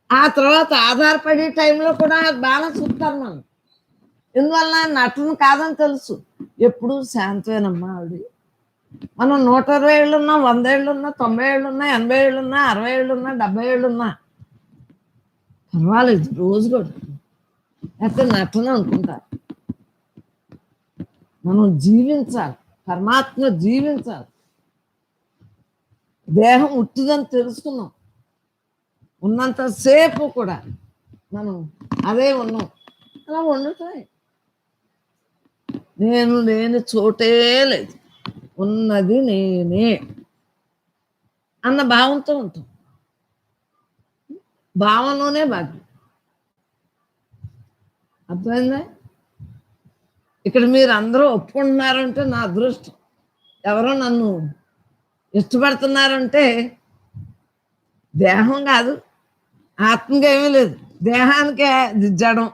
ఆ తర్వాత ఆధారపడే టైంలో కూడా బాగా చూస్తారు. మనం ఎందువల్ల నటన కాదని తెలుసు, ఎప్పుడు శాంతమేనమ్మా ఆవిడ. మనం 120 ఏళ్ళున్నా, 100 ఏళ్ళున్నా, 90 ఏళ్ళున్నా, 80 ఏళ్ళున్నా, 60 ఏళ్ళున్నా, 70 ఏళ్ళున్నా పర్వాలేదు, రోజు కూడా అయితే నటన అనుకుంటారు. మనం జీవించాలి, పరమాత్మ జీవించాలి. దేహం ఉట్టిదని తెలుసుకున్నాం, ఉన్నంతసేపు కూడా మనం అదే ఉన్నాం. అలా వండుతాయి. నేను లేని చోటే లేదు, ఉన్నది నేనే అన్న భావంతో ఉంటాం. భావంలోనే భాగ్యం. అర్థమైందా? ఇక్కడ మీరు అందరూ ఒప్పుకుంటున్నారంటే నా అదృష్టం. ఎవరో నన్ను ఇష్టపడుతున్నారంటే దేహం కాదు, ఆత్మగా ఏమీ లేదు, దేహానికే జడం.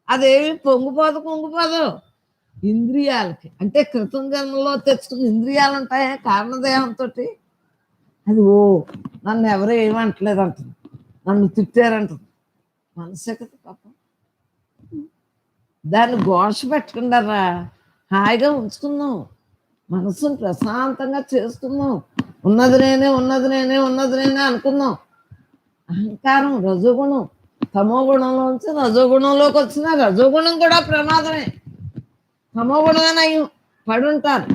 అదేమి పొంగిపోదు. ఇంద్రియాలకి అంటే క్రితం జన్మలో తెచ్చుకున్న ఇంద్రియాలు ఉంటాయి కారణదేహంతో. అది నన్ను ఎవరో ఏమంటలేదు అంటుంది, నన్ను తిట్టారంటుంది, మనసే కదా పాపం. దాన్ని ఘోష పెట్టకుండారా హాయిగా ఉంచుకుందాం, మనసును ప్రశాంతంగా చేసుకుందాం. ఉన్నది నేనే, ఉన్నది నేనే, ఉన్నది నేనే అనుకుందాం. అహంకారం రజోగుణం, తమో గుణంలోంచి రజోగుణంలోకి వచ్చిన రజోగుణం కూడా ప్రమాదమే. తమో గుణమే నయం. పడుంటారు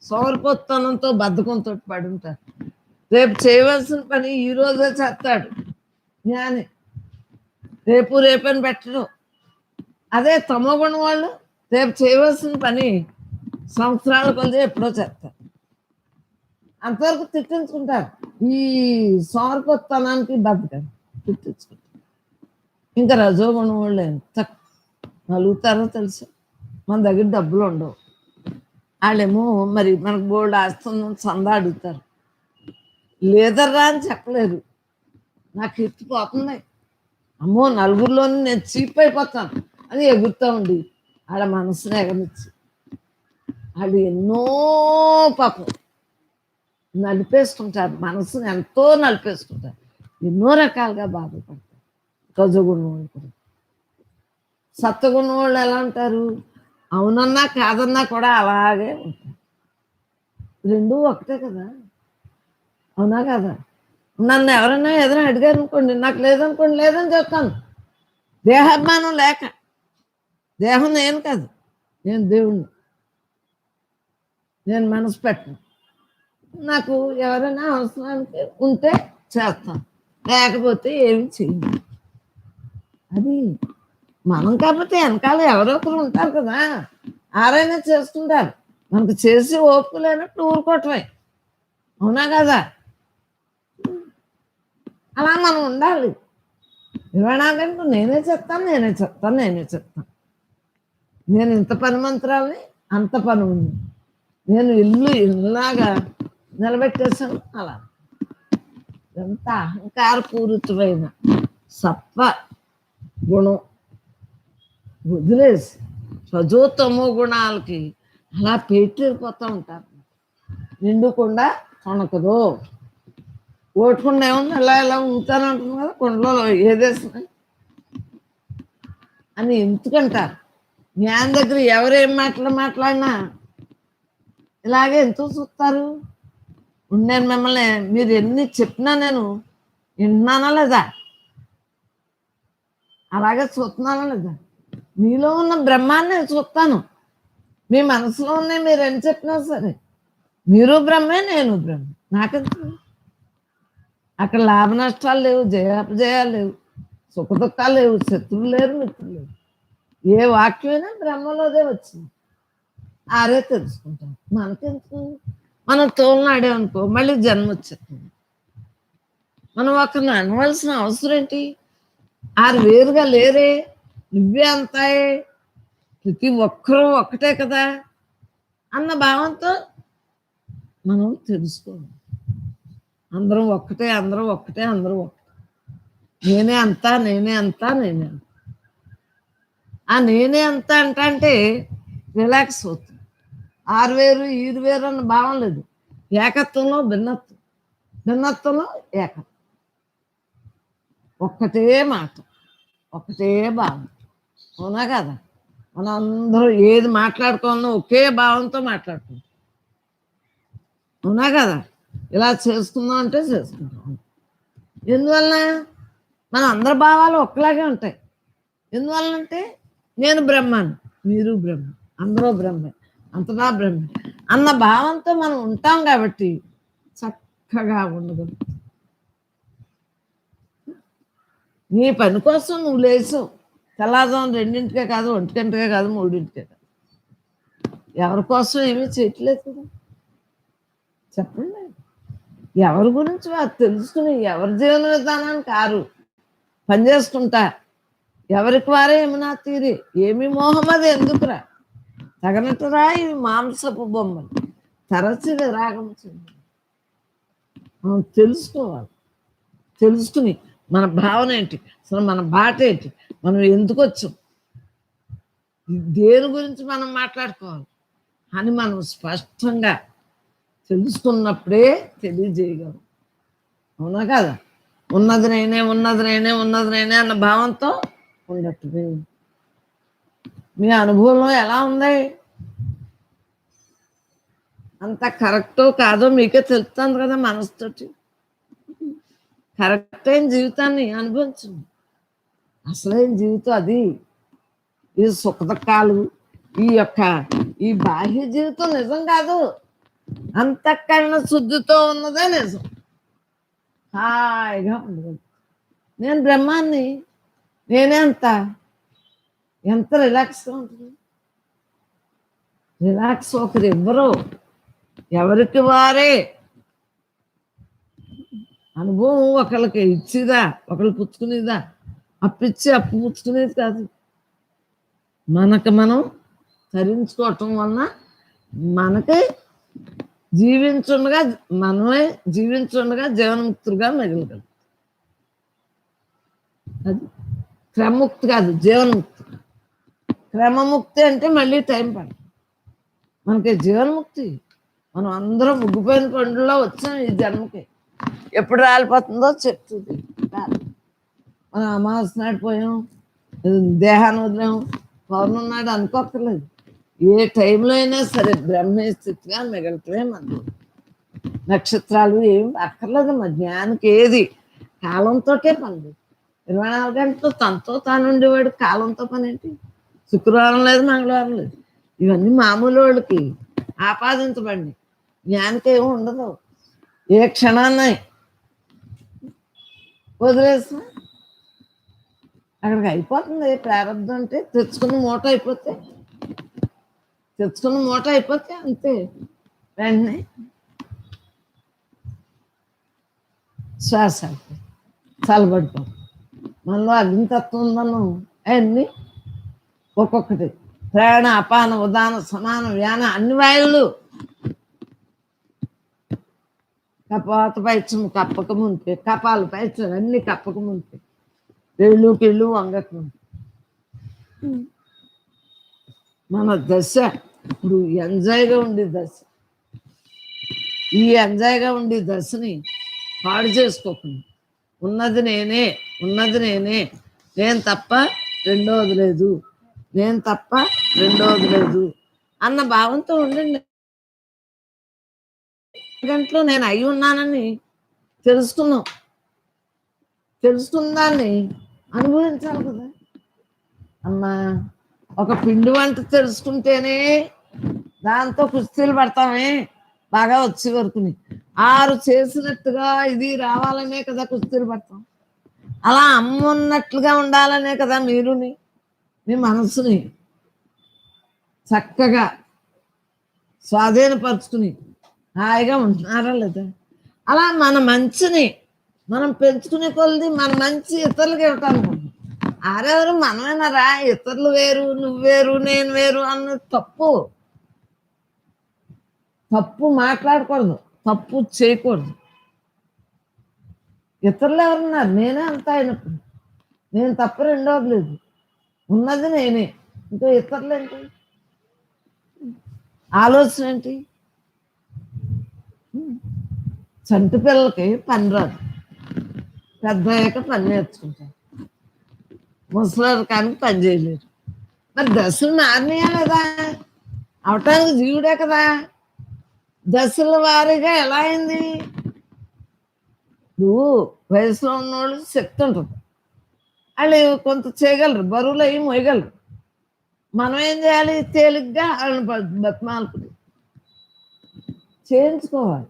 సోమరిపోతనంతో బద్ధకంతో పడుంటారు. రేపు చేయవలసిన పని ఈ రోజే చేస్తాడు జ్ఞాని, రేపు రేపని పెట్టడు. అదే తమో గుణం వాళ్ళు రేపు చేయవలసిన పని సంవత్సరాల కొద్ది ఎప్పుడో చేస్తారు. అంతవరకు తిట్టించుకుంటారు. ఈ సోమరిపోతనానికి బద్ధకం తిట్టించుకుంటారు. ఇంకా రజోగుణం వాళ్ళు ఎంత నలుగుతారో తెలుసు. మన దగ్గర డబ్బులు ఉండవు, వాళ్ళేమో మరి మనకు బోల్డ్ ఆస్తుందని చందా అడుగుతారు. లేదర్రా అని చెప్పలేరు. నాకు ఎత్తిపోతుంది, అమ్మో నలుగురిలోని నేను చీప్ అయిపోతాను అని ఎగురుతూ ఉండి వాళ్ళ మనసుని ఎగనిచ్చి వాళ్ళు ఎన్నో పాపం నలిపేసుకుంటారు, మనసుని ఎంతో నలిపేసుకుంటారు, ఎన్నో రకాలుగా బాధపడతారు. రజోగుణం వాళ్ళు కూడా. సత్వగుణం వాళ్ళు ఎలా ఉంటారు? అవునన్నా కాదన్నా కూడా అలాగే ఉంటారు. రెండూ ఒకటే కదా, అవునా కదా? నన్ను ఎవరైనా ఏదైనా అడిగారు అనుకోండి, నాకు లేదనుకోండి, లేదని చెప్తాను. దేహాభిమానం లేక. దేహం నేను కాదు, నేను దేవుణ్ణి, నేను మనసు పెట్టను. నాకు ఎవరైనా అవసరానికి ఉంటే చేస్తాను, లేకపోతే ఏమి చేయను. అది మనం కాకపోతే వెనకాల ఎవరో ఒకరు ఉంటారు కదా, ఆరైనా చేసుకుంటారు. మనకు చేసి ఓపిక లేనట్టు ఊరుకోవటమే, అవునా కదా? అలా మనం ఉండాలి. 24 గంటలు నేనే చెప్తాను, నేనే చెప్తాను, నేనే చెప్తాను. నేను ఇంత పని మంత్రాలని, అంత పని ఉంది. నేను ఇల్లు ఇల్లాగా నిలబెట్టేసాను. అలా ఎంత అహంకారపూరితమైన సత్వ గుణం వదిలేసి రజోతమో గుణాలకి అలా పెట్టిపోతూ ఉంటారు. నిండుకుండా కొనకదు. ఓటుకుండా ఏముంది, ఇలా ఇలా ఉంచానంటుంది కదా కొండలో ఏదేసిన అని ఎందుకంటారు. జ్ఞానం దగ్గర ఎవరేం మాట్లాడినా ఇలాగే ఎందుకు చూస్తారు? నేను మిమ్మల్ని మీరు ఎన్ని చెప్పినా నేను వింటున్నానా లేదా, అలాగే చూస్తున్నానా లేదా? మీలో ఉన్న బ్రహ్మాన్ని నేను చూస్తాను. మీ మనసులో ఉన్నాయి మీరు ఎన్ని చెప్పినా సరే, మీరు బ్రహ్మే, నేను బ్రహ్మ. నాకెందుకు? అక్కడ లాభ నష్టాలు లేవు, జయాపజయాలు లేవు, సుఖ దుఃఖాలు లేవు, శత్రువులు లేరు, మిత్రులు లేరు. ఏ వాక్యమైనా బ్రహ్మలోదే వచ్చింది. ఆరే తెలుసుకుంటాం. మనకెందుకు? మనం తోలనాడేమనుకో మళ్ళీ జన్మ వచ్చేస్తుంది. మనం ఒకరిని అనవలసిన అవసరం ఏంటి? ఆరు వేరుగా లేరే, నువ్వే అంతాయే, ప్రతి ఒక్కరూ ఒక్కటే కదా అన్న భావంతో మనం తెలుసుకోవాలి. అందరం ఒక్కటే, అందరం ఒక్కటే, అందరూ ఒక్కటే. నేనే అంతా, నేనే అంతా, నేనే అంతా. ఆ నేనే అంతా అంటే రిలాక్స్ అవుతుంది. ఆరు వేరు ఈరు వేరు అన్న భావం లేదు. ఏకత్వంలో భిన్నత్వం, భిన్నత్వంలో ఏకత్వం. ఒక్కటే మాట, ఒకటే భావం, అవునా కదా? మనం అందరూ ఏది మాట్లాడుకోవాలన్నా ఒకే భావంతో మాట్లాడుకుంటాం, అవునా కదా? ఇలా చేసుకుందాం అంటే చేసుకుంటాం. ఎందువలన? మన అందరి భావాలు ఒక్కలాగే ఉంటాయి. ఎందువలనంటే నేను బ్రహ్మాను, మీరు బ్రహ్మ, అందరూ బ్రహ్మే, అంతటా బ్రహ్మే అన్న భావంతో మనం ఉంటాం కాబట్టి చక్కగా ఉండగలుగుతాం. నీ పని కోసం నువ్వు లేచావు. తెల్లారుజాము 2ంటికే కాదు, 1ంటికే కాదు, 3ంటికే కాదు. ఎవరి కోసం ఏమీ చేయట్లేదు కదా. చెప్పండి, ఎవరి గురించి వారు తెలుసుకుని ఎవరి జీవన విధానాన్ని కారు పనిచేసుకుంటా ఎవరికి వారే ఏమన్నా తీరి ఏమి మోహం అది ఎందుకురా, తగనట్టురా ఇవి మాంసపు బొమ్మలు, తరచి విరాగం చెంది మనం తెలుసుకోవాలి. తెలుసుకుని మన భావన ఏంటి, అసలు మన బాట ఏంటి, మనం ఎందుకు వచ్చాం, దేని గురించి మనం మాట్లాడుకోవాలి అని మనం స్పష్టంగా తెలుసుకున్నప్పుడే తెలియజేయగలం, అవునా కదా? ఉన్నది నేనే ఉన్నది నేనే ఉన్నది నేనే అన్న భావంతో ఉండట్టు. మీ అనుభవంలో ఎలా ఉంది? అంత కరెక్టో కాదో మీకే తెలుస్తుంది కదా మనసుతోటి. కరెక్ట్ అయిన జీవితాన్ని అనుభవించండి. అసలైన జీవితం అది. ఈ సుఖదుఖాలు, ఈ బాహ్య జీవితం నిజం కాదు. అంతఃకరణ శుద్ధితో ఉన్నదే నిజం. హాయిగా ఉండదు. నేను బ్రహ్మాన్ని, నేనే ఎంత రిలాక్స్గా ఉంటుంది. రిలాక్స్ ఒకరు ఎవ్వరు, ఎవరికి వారే. అనుభవం ఒకళ్ళకి ఇచ్చిదా, ఒకళ్ళు పుచ్చుకునేదా? అప్పిచ్చి అప్పు పుచ్చుకునేది కాదు. మనకు మనం తరించుకోవటం వలన మనకి మనమే జీవించుండగా జీవన్ముక్తులుగా మిగలగలం. అది క్రమముక్తి కాదు, జీవన్ముక్తి. క్రమముక్తి అంటే మళ్ళీ టైం పడదు. మనకి జీవన్ముక్తి. మనం అందరం ముగ్గిపోయిన పండులో వచ్చాం ఈ జన్మకి. ఎప్పుడు రాలిపోతుందో చెప్తుంది. మనం అమావాస్య నాడు పోయాం, దేహాన్ని వదిలాం, పౌర్ణం నాడు అనుకోక్కర్లేదు. ఏ టైంలో అయినా సరే బ్రహ్మే స్థితిగా మిగలటమే మనం. నక్షత్రాలు ఏం అక్కర్లేదు. మా జ్ఞానికి ఏది కాలంతో పని. 24 గంటలు తనతో తాను ఉండేవాడు. కాలంతో పని ఏంటి? శుక్రవారం లేదు, మంగళవారం లేదు. ఇవన్నీ మామూలు వాళ్ళకి ఆపాదించబడి. జ్ఞానికి ఏమి ఉండదు. ఏ క్షణాన్ని వదిలేసిన అక్కడికి అయిపోతుంది. ప్రారంభం అంటే తెచ్చుకున్న మూట అయిపోతే అంతే. వెంటనే శ్వాస చల్లబడిపోతుంది. మనలో అగ్నితత్వం ఉందను అవన్నీ ఒక్కొక్కటి ప్రాణ, అపాన, ఉదాన, సమాన, వ్యాన అన్ని వాయువులు కపాత పైచము కప్పక ముంపే, కపాలు పైచలు అన్ని కప్పక ముంపే, వెళ్ళు కిళ్ళు వంగక ముంపే. మన దశ ఇప్పుడు ఎంజాయ్గా ఉండే దశ. ఈ ఎంజాయ్గా ఉండే దశని పాడు చేసుకోకుండా ఉన్నది నేనే, నేను తప్ప రెండోది లేదు అన్న భావంతో ఉండండి. గంటలో నేను అయి ఉన్నానని తెలుసుకున్న దాన్ని అనుభవించాలి కదా. అమ్మా, ఒక పిండి వంట తెలుసుకుంటేనే దాంతో కుస్తీలు పడతామే బాగా వచ్చే వరకుని. 6 చేసినట్టుగా ఇది రావాలనే కదా కుస్తీలు పడతాం. అలా అమ్మున్నట్లుగా ఉండాలనే కదా మీరుని మీ మనసుని చక్కగా స్వాధీనపరుచుకుని హాయిగా ఉంటున్నారా లేదా? అలా మన మంచిని మనం పెంచుకునే కొలది మన మంచి ఇతరులకు ఇవ్వటాను. ఆరెవరు మనమేనారా? ఇతరులు వేరు, నువ్వు వేరు, నేను వేరు అన్న తప్పు మాట్లాడకూడదు, తప్పు చేయకూడదు. ఇతరులు ఎవరున్నారు? నేనే అంతా అయినప్పుడు నేను తప్ప రెండోది లేదు. ఉన్నది నేనే, ఇంకా ఇతరులు ఏంటి? ఆలోచన ఏంటి? చంటి పిల్లలకి పని రాదు, పెద్ద అయ్యాక పని నేర్చుకుంటారు. ముసలారు కానీ పని చేయలేరు. మరి దశలు మారినాయా లేదా? అవటానికి జీవుడే కదా. దశల వారీగా ఎలా అయింది? నువ్వు వయసులో ఉన్నవాళ్ళు శక్తి ఉంటుంది, వాళ్ళు కొంత చేయగలరు, బరువులు అవి మోయగలరు. మనం ఏం చేయాలి? తేలిగ్గా వాళ్ళని బతిమాలుకుని చేయించుకోవాలి.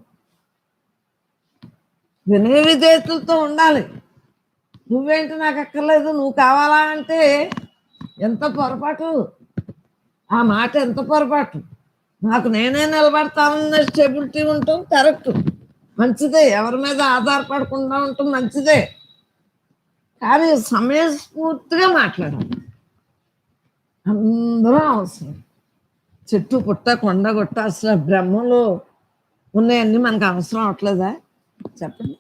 వినయ విధేయతలతో ఉండాలి. నువ్వేంటి నాకు అక్కర్లేదు, నువ్వు కావాలా అంటే ఎంత పొరపాటు. ఆ మాట ఎంత పొరపాటు. నాకు నేనే నిలబడతానన్న స్టెబిలిటీ ఉంటాం కరెక్ట్, మంచిదే. ఎవరి మీద ఆధారపడకుండా ఉంటాం మంచిదే. కానీ సమయస్ఫూర్తిగా మాట్లాడాలి. అందరూ అవసరం. చెట్టు పుట్ట కొండ గుట్ట అసలు బ్రహ్మలో ఉన్నాయన్నీ మనకు అవసరం అవట్లేదా? చెప్పండి.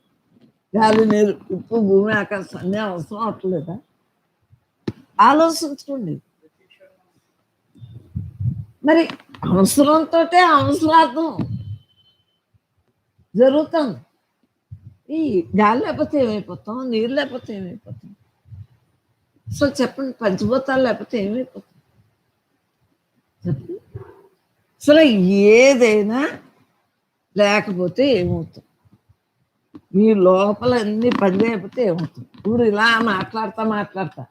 గాలి నీరు ఉప్పు భూమి ఆకాశం అన్నీ అవసరం అవట్లేదా? ఆలోచించుకోండి. మరి అవసరంతో అవసరార్థం జరుగుతుంది. ఈ ఈ గాలి లేకపోతే ఏమైపోతాం, నీరు లేకపోతే ఏమైపోతాం? అసలు చెప్పండి, పంచభూతాలు లేకపోతే ఏమైపోతాం చెప్పండి? అసలు ఏదైనా లేకపోతే ఏమవుతుంది? మీ లోపల అన్ని పని చేయకపోతే ఏమవుతుంది? ఇప్పుడు ఇలా మాట్లాడతా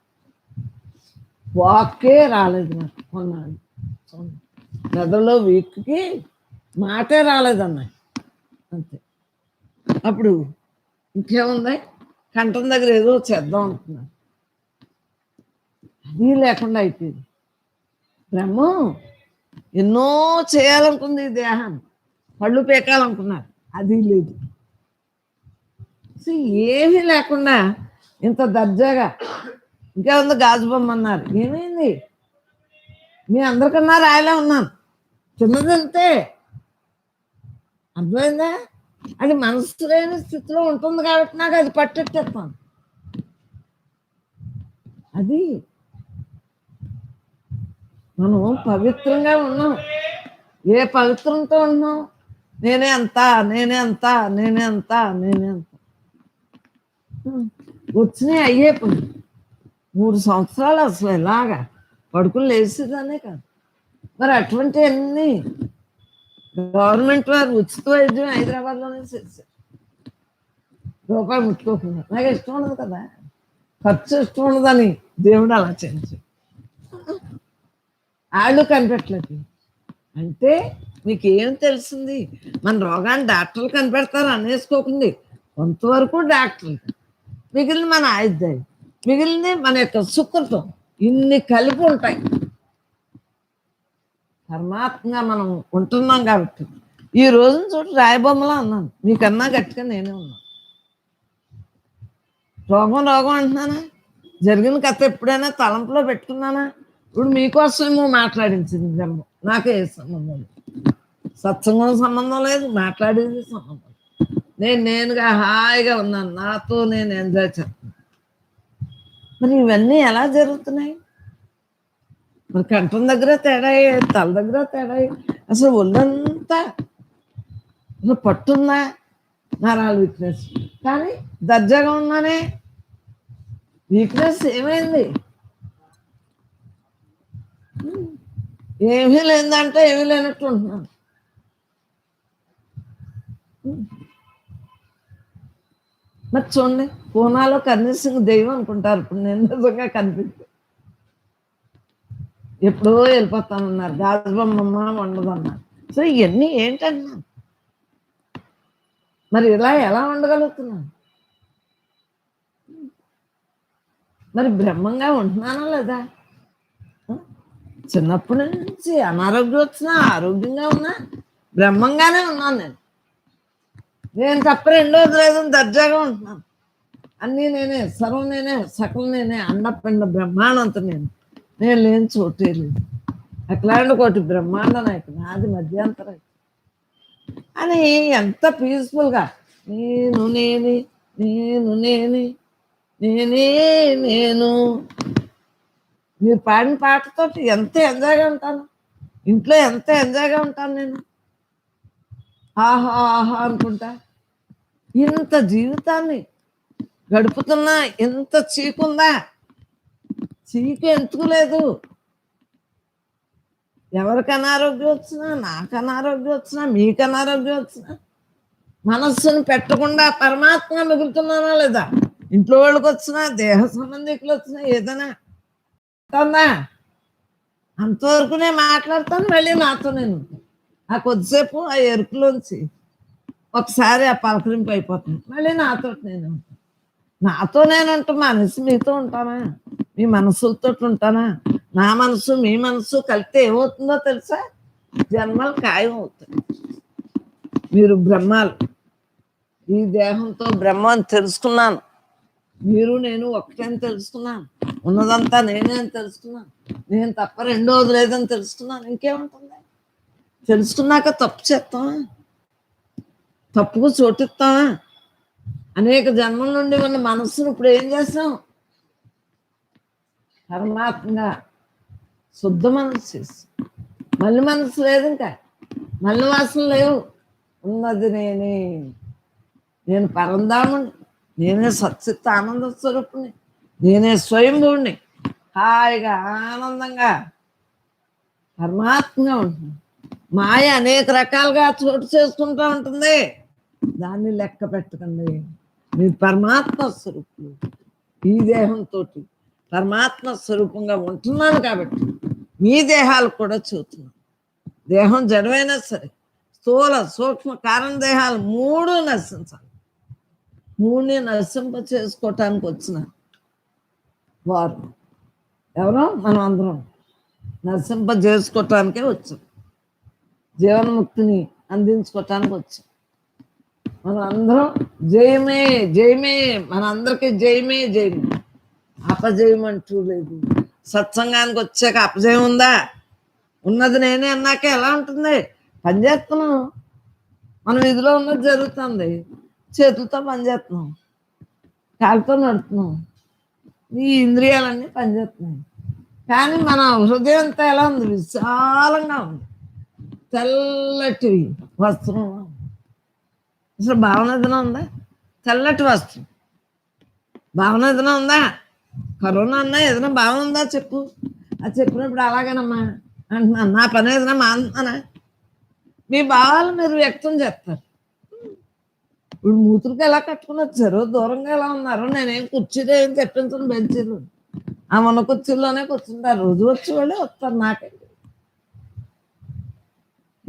వాక్కే రాలేదు నాకు కొన్నాళ్ళు. మెదడులో వీక్కి మాటే రాలేదన్నాయి అంతే. అప్పుడు ఇంకేముంది, కంఠం దగ్గర ఏదో చేద్దాం అనుకున్నాను, అది లేకుండా అయిపోయింది. బ్రహ్మం ఎన్నో చేయాలనుకుంది ఈ దేహం, పళ్ళు పీకాలనుకున్నారు, అది లేదు. ఏమీ లేకుండా ఇంత దర్జాగా ఇంకేముంది, గాజు బొమ్మ అన్నారు, ఏమైంది? మీ అందరికన్నా రాయలే ఉన్నాను, చిన్నదంతే. అర్థమైందా? అది మనసు లేని స్థితిలో ఉంటుంది కాబట్టి నాకు అది పట్టెట్టేస్తాను. అది మనం పవిత్రంగా ఉన్నాం. ఏ పవిత్రంతో ఉన్నాం? నేనే అంత, నేనే అంత, నేనే అంత, నేనే అంత. వచ్చినాయి అయ్యే పని. 3 సంవత్సరాలు అసలు ఇలాగా పడుకుని లేచేదానే కాదు. మరి అటువంటి అన్ని గవర్నమెంట్ వారు ఉచిత వైద్యం హైదరాబాద్లోనే చేశారు, రూపాయి ముట్టుకోకుండా. నాకు ఇష్టం ఉండదు కదా, ఖర్చు ఇష్టం ఉండదని దేవుడు అలా చేయించు. వాళ్ళు కనిపెట్టలేదు అంటే మీకు ఏం తెలిసింది? మన రోగాన్ని డాక్టర్లు కనిపెడతారు అనేసుకోకండి. కొంతవరకు డాక్టర్లు, మిగిలిన మన ఆయుద్ధాయి, మిగిలింది మన యొక్క సుకృతం. ఇన్ని కలిపి ఉంటాయి. పరమాత్మగా మనం ఉంటున్నాం కాబట్టి ఈ రోజున చూడు రాయబొమ్మలా ఉన్నాను, మీకన్నా గట్టిగా నేనే ఉన్నాను. రోగం అంటున్నానా? జరిగిన కథ ఎప్పుడైనా తలంపులో పెట్టుకున్నానా? ఇప్పుడు మీకోసమేమో మాట్లాడించింది జన్మ, నాకే సంబంధం లేదు, సత్సంగం సంబంధం లేదు, మాట్లాడేది సంబంధం లేదు. నేనుగా హాయిగా ఉన్నాను, నాతో నేను ఎంజాయ్ చేస్తాను. మరి ఇవన్నీ ఎలా జరుగుతున్నాయి? మరి కంఠం దగ్గర తేడా, తల దగ్గర తేడా, అసలు ఒళ్ళంతా అసలు పట్టుందా? నరాలు వీక్నెస్, కానీ దర్జాగా ఉన్నానే. వీక్నెస్ ఏమైంది? ఏమీ లేదంటే ఏమీ లేనట్టు ఉంటున్నాను. మరి చూడండి, పూనాలో కన్నీసింగ్ దెయ్యం అనుకుంటారు, ఇప్పుడు నేను నిజంగా కనిపిస్తే ఎప్పుడో వెళ్ళిపోతానన్నారు, గాజు బొమ్మమ్మ ఉండదన్నారు. సో ఇవన్నీ ఏంటన్నా? మరి ఇలా ఎలా ఉండగలుగుతున్నాను? మరి బ్రహ్మంగా ఉంటున్నానా లేదా? చిన్నప్పటి నుంచి అనారోగ్యం వచ్చినా ఆరోగ్యంగా ఉన్నా బ్రహ్మంగానే ఉన్నాను. నేను తప్ప రెండోది లేదు, దర్జాగా ఉంటున్నాను. అన్నీ నేనే, సర్వం నేనే, సకలం నేనే, అండపిండ బ్రహ్మాండంత నేను లేని చోటే లేదు. అట్లాంటి కోటి బ్రహ్మాండ నాయకుడు నాది మధ్యాంతరం అని ఎంత పీస్ఫుల్గా నేను నేనే, నేను నేనే, నేనే నేను. మీరు పాడిన పాటతో ఎంత ఎంజాయ్గా ఉంటాను, ఇంట్లో ఎంత ఎంజాయ్గా ఉంటాను నేను. ఆహా ఆహా అనుకుంటా ఇంత జీవితాన్ని గడుపుతున్నా. ఎంత చీకుందా? చీకు ఎందుకు లేదు? ఎవరికి అనారోగ్యం వచ్చినా, నాకు అనారోగ్యం వచ్చినా, మీకు అనారోగ్యం వచ్చినా మనస్సును పెట్టకుండా పరమాత్మ మిగులుతున్నానా లేదా? ఇంట్లో వాళ్ళకి వచ్చినా, దేహ సంబంధికులు వచ్చినా, ఏదైనా ఉందా? అంతవరకు నేను మాట్లాడతాను, మళ్ళీ నాతో నేను ఆ కొద్దిసేపు ఆ ఎరుపులోంచి ఒకసారి ఆ పలకరింపు అయిపోతుంది, మళ్ళీ నాతో నేను ఉంటూ మనసు మీతో ఉంటానా? మీ మనసులతో ఉంటానా? నా మనసు మీ మనసు కలిపితే ఏమవుతుందో తెలుసా? జన్మలు ఖాయం అవుతాయి. మీరు బ్రహ్మాలు, ఈ దేహంతో బ్రహ్మ అని తెలుసుకున్నాను. మీరు నేను ఒకటని తెలుసుకున్నాను. ఉన్నదంతా నేనే అని తెలుసుకున్నాను. నేను తప్ప రెండోది లేదని తెలుసుకున్నాను. ఇంకేముంటుంది? తెలుసుకున్నాక తప్పు చేస్తామా? తప్పుకు చోటిస్తామా? అనేక జన్మల నుండి ఉన్న మనస్సును ఇప్పుడు ఏం చేస్తాం? పరమాత్మగా శుద్ధ మనసు చేసి, మళ్ళీ మనసు లేదు, ఇంకా మళ్ళీ వాసన లేవు, ఉన్నది నేనే. నేను పరంధాముని, నేనే సచ్చిత్ ఆనంద స్వరూపుని, నేనే స్వయంభువుని. హాయిగా ఆనందంగా పరమాత్మగా ఉంటుంది. మాయ అనేక రకాలుగా చోటు చేసుకుంటూ ఉంటుంది. దాన్ని లెక్క పెట్టకండి. మీరు పరమాత్మ స్వరూపులు. ఈ దేహంతో పరమాత్మ స్వరూపంగా ఉంటున్నాను కాబట్టి మీ దేహాలు కూడా చూస్తున్నాను. దేహం జడమైనా సరే స్థూల సూక్ష్మ కారణ దేహాలు మూడు నశించాలి. మూడుని నశింప చేసుకోవటానికి వచ్చిన వారు ఎవరో మనం అందరం నశింప చేసుకోవటానికే వచ్చాం. జీవన్ముక్తిని అందించుకోవటానికి వచ్చాం. మనం అందరం జయమే జయమే, మనందరికీ జయమే జయమే. అపజయం అంటూ లేదు. సత్సంగానికి వచ్చాక అపజయం ఉందా? ఉన్నది నేనే అన్నాక ఎలా ఉంటుంది? పనిచేస్తున్నాం, మనం ఇదిలో ఉన్నది జరుగుతుంది, చేతులతో పనిచేస్తున్నాం, కాలుతో నడుతున్నాం, ఈ ఇంద్రియాలన్నీ పనిచేస్తున్నాయి. కానీ మన హృదయం అంతా ఎలా ఉంది? విశాలంగా ఉంది. తెల్లటి వస్త్రం. అసలు భావన ఏదైనా ఉందా? తెల్లటి వస్త్రం భావన ఏదైనా ఉందా? కరోనా అన్నా ఏదైనా భావన ఉందా చెప్పు. అది చెప్పినప్పుడు అలాగేనమ్మా అంటున్నాను. నా పని ఏదైనా మానుతున్నానా? మీ భావాలు మీరు వ్యక్తం చేస్తారు. ఇప్పుడు మూతులకి ఎలా కట్టుకుని వచ్చారు, దూరంగా ఎలా ఉన్నారు. నేనేం కుర్చీలో ఏం తెప్పించను, బెంచీలు ఆ ఉన్న కుర్చీల్లోనే కూర్చుంటారు. రోజు వచ్చి వాళ్ళే వస్తారు. నాకే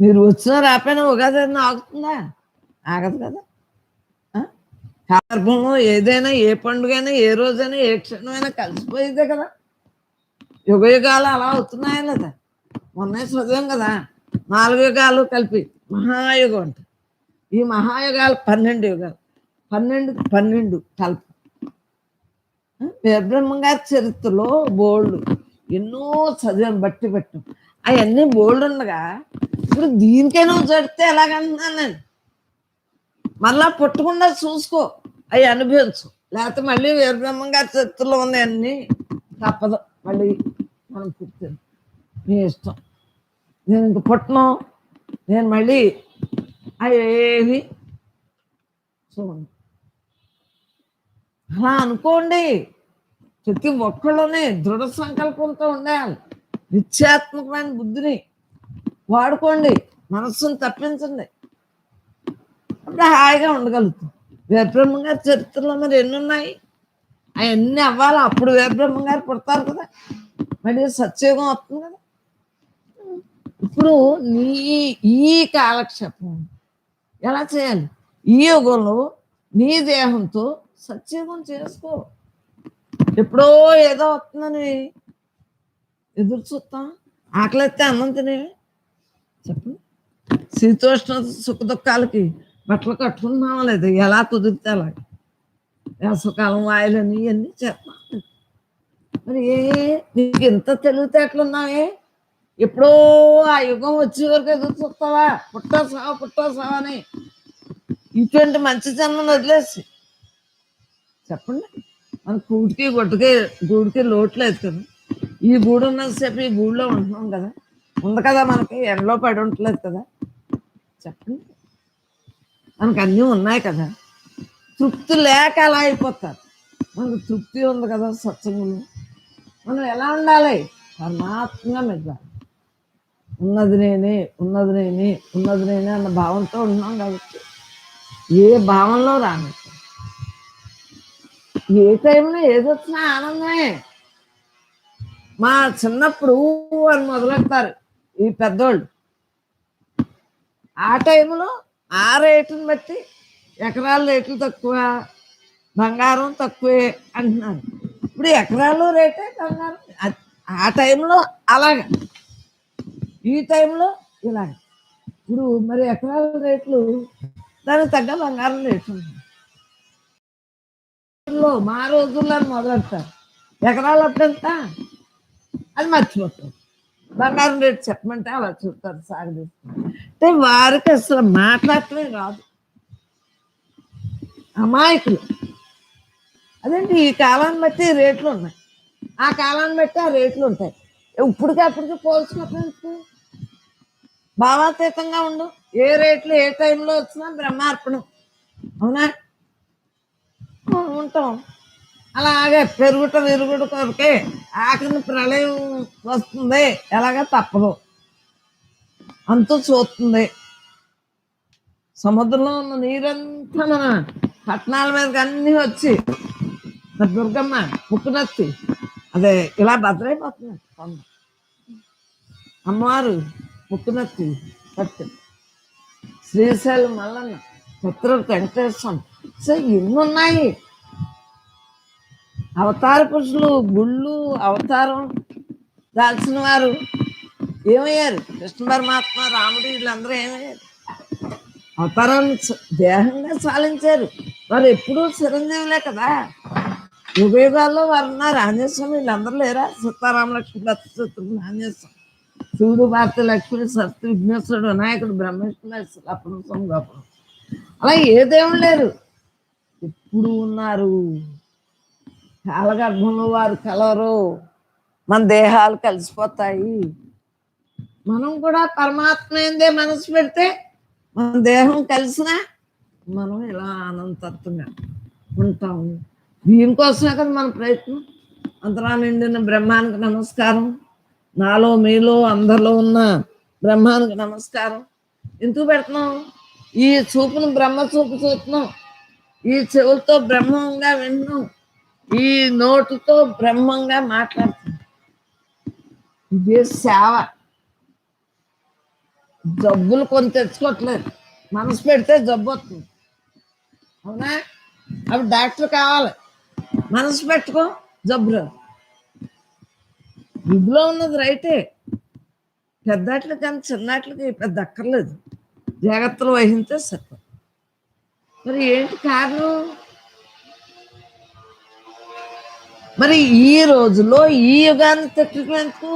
మీరు వచ్చినా రాపోయినా ఉగాది ఏదైనా ఆగుతుందా? ఆగదు కదా. సందర్భము ఏదైనా, ఏ పండుగైనా, ఏ రోజైనా, ఏ క్షణమైనా కలిసిపోయేదే కదా. యుగ యుగాలు అలా అవుతున్నాయా లేదా? మొన్నే చదివాం కదా, 4 యుగాలు కలిపి మహాయుగం అంట. ఈ మహాయుగాలు 12 యుగాలు, 12 కలిపి. వీరబ్రహ్మం గారి చరిత్రలో బోల్డ్ ఎన్నో చదివాను, బట్టి పెట్టు అవన్నీ బోల్డ్ ఉండగా ఇప్పుడు దీనికైనా జడితే ఎలాగంటున్నాను నేను. మళ్ళా పుట్టకుండా చూసుకో, అవి అనుభవించు. లేకపోతే మళ్ళీ వీరబ్రహ్మం గారి చరిత్రలో ఉన్నాయన్నీ తప్పదు. మళ్ళీ మనం పుట్టింది మీ ఇష్టం. నేను ఇంక పుట్టను, నేను మళ్ళీ అవి ఏవి చూడండి. అలా అనుకోండి. ప్రతి ఒక్కళ్ళనే దృఢ సంకల్పంతో ఉండాలి. నిత్యాత్మకమైన బుద్ధిని వాడుకోండి. మనస్సును తప్పించండి. అప్పుడు హాయిగా ఉండగలుగుతాం. వీరబ్రహ్మం గారి చరిత్రలో మరి ఎన్ని ఉన్నాయి? అవన్నీ అవ్వాలి. అప్పుడు వీరబ్రహ్మం గారు పుడతారు కదా, మళ్ళీ సత్యయుగం వస్తుంది కదా. ఇప్పుడు నీ ఈ కాలక్షేపం ఎలా చేయాలి? ఈ యుగంలో నీ దేహంతో సత్యయుగం చేసుకో. ఎప్పుడో ఏదో వస్తుందని ఎదురు చూస్తాం. ఆకలిస్తే అన్నం తినేవి చెప్పండి. శీతోష్ణ సుఖ దుఃఖాలకి బట్టలు కట్టుకుంటున్నామా లేదు? ఎలా కుదిరితే అలాగే వేసవకాలం వాయులని ఇవన్నీ చేస్తాం. మరి నీకు ఎంత తెలివితేటలున్నావే? ఎప్పుడో ఆ యుగం వచ్చే వరకు ఎదురు చూస్తావా? పుట్టా సావా అని ఇటువంటి మంచి జన్మను వదిలేసి చెప్పండి. మన కూటికి గూడికి లోట్లేదు కదా. ఈ గూడు ఉన్నంతసేపు ఈ గూడులో ఉంటున్నాం కదా, ఉంది కదా, మనకి ఎండలో పడి ఉండట్లేదు కదా. చెప్పండి, మనకు అన్నీ ఉన్నాయి కదా. తృప్తి లేక అలా అయిపోతారు. మనకు తృప్తి ఉంది కదా సత్సంగంలో. మనం ఎలా ఉండాలి? పరమాత్మగా మెద్దాలి. ఉన్నది నేనే అన్న భావంతో ఉన్నాం కాబట్టి ఏ భావంలో రాను. ఏ టైంలో ఏది వచ్చినా ఆనందమే. మా చిన్నప్పుడు అని మొదలెడతారు ఈ పెద్దోళ్ళు. ఆ టైంలో ఆ రేటుని బట్టి ఎకరాల రేట్లు తక్కువ, బంగారం తక్కువే అంటున్నారు. ఇప్పుడు ఎకరాలు రేటే, బంగారం ఆ టైంలో అలాగ, ఈ టైంలో ఇలాగ. ఇప్పుడు మరి ఎకరాల రేట్లు దానికి తగ్గ బంగారం రేట్లు మా రోజుల్లో మొదలెడతారు. ఎకరాలు అప్పుడెంత అది మర్చిపోతారు. బంగారం రేటు చెప్పమంటే అలా చూస్తారు, సాగదీస్తారు. అంటే వారికి అసలు మాట్లాడటమే రాదు, అమాయకులు. అదేంటి ఈ కాలాన్ని బట్టి రేట్లు ఉన్నాయి, ఆ కాలాన్ని బట్టి ఆ రేట్లు ఉంటాయి. ఇప్పటికి అప్పటికి పోల్చుకోవడానికి భావాతీతంగా ఉండు. ఏ రేట్లు ఏ టైంలో వచ్చినా బ్రహ్మార్పణం. అవునా? ఉంటాం. అలాగే పెరుగుట విరుగుట కొరకే ఆఖరిన ప్రళయం వస్తుంది, ఎలాగ తప్పదు, అంతు చూస్తుంది. సముద్రంలో ఉన్న నీరంతా మన పట్టణాల మీదకి అన్నీ వచ్చి దుర్గమ్మ ముక్కునొత్తి అదే ఇలా భద్రైపోతుంది. అమ్మవారు ముక్కునొత్తి పట్టు శ్రీశైలం మల్లన్న చిత్రూరు వెంకటేశ్వరం, సో ఎన్ని ఉన్నాయి అవతార పురుషులు, గుళ్ళు అవతారం దాల్చిన వారు ఏమయ్యారు? కృష్ణ పరమాత్మ, రాముడు, వీళ్ళందరూ ఏమయ్యారు? అవతారాన్ని దేహంగా సాధించారు. వారు ఎప్పుడూ చిరంజీవులే కదా. యుగయుగాల్లో వారు ఉన్నారు. ఆంజనేయస్వామి వీళ్ళందరూ లేరా? సీతారామ లక్ష్మి శత్రుఘ్న ఆంజనేయస్వామి, శివుడు, భారతి, లక్ష్మి, సరస్వతి, విఘ్నేశ్వరుడు, వినాయకుడు, బ్రహ్మేశ్వరుడు, అప్పుడు గొప్ప, అలా ఏ దేవుడు లేరు, ఎప్పుడు ఉన్నారు. కాలగర్భంలో వారు కలరు. మన దేహాలు కలిసిపోతాయి. మనం కూడా పరమాత్మ ఏందే మనసు పెడితే మన దేహం కలిసినా మనం ఇలా అనంతత్వంగా ఉంటాము. దీనికోసమే కదా మన ప్రయత్నం. అంతరా నిండిన బ్రహ్మానికి నమస్కారం, నాలో మీలో అందరిలో ఉన్న బ్రహ్మానికి నమస్కారం. ఎందుకు పెడుతున్నాం? ఈ చూపును బ్రహ్మ చూపు చూస్తున్నాం, ఈ చెవులతో బ్రహ్మంగా వింటున్నాం, ఈ నోటుతో బ్రహ్మంగా మాట్లాడుతున్నాం. ఇదే సేవ. జబ్బులు కొని తెచ్చుకోవట్లేదు, మనసు పెడితే జబ్బు వస్తుంది. అవునా? అప్పుడు డాక్టర్ కావాలి, మనసు పెట్టుకో జబ్బులు. ఇందులో ఉన్నది రైటే, పెద్దట్లకి కానీ చిన్నట్లకి పెద్ద అక్కర్లేదు, జాగ్రత్తలు వహించే సత్యం. మరి ఏంటి కారణం? మరి ఈ రోజుల్లో ఈ యుగాన్ని తిట్టడం ఎందుకు?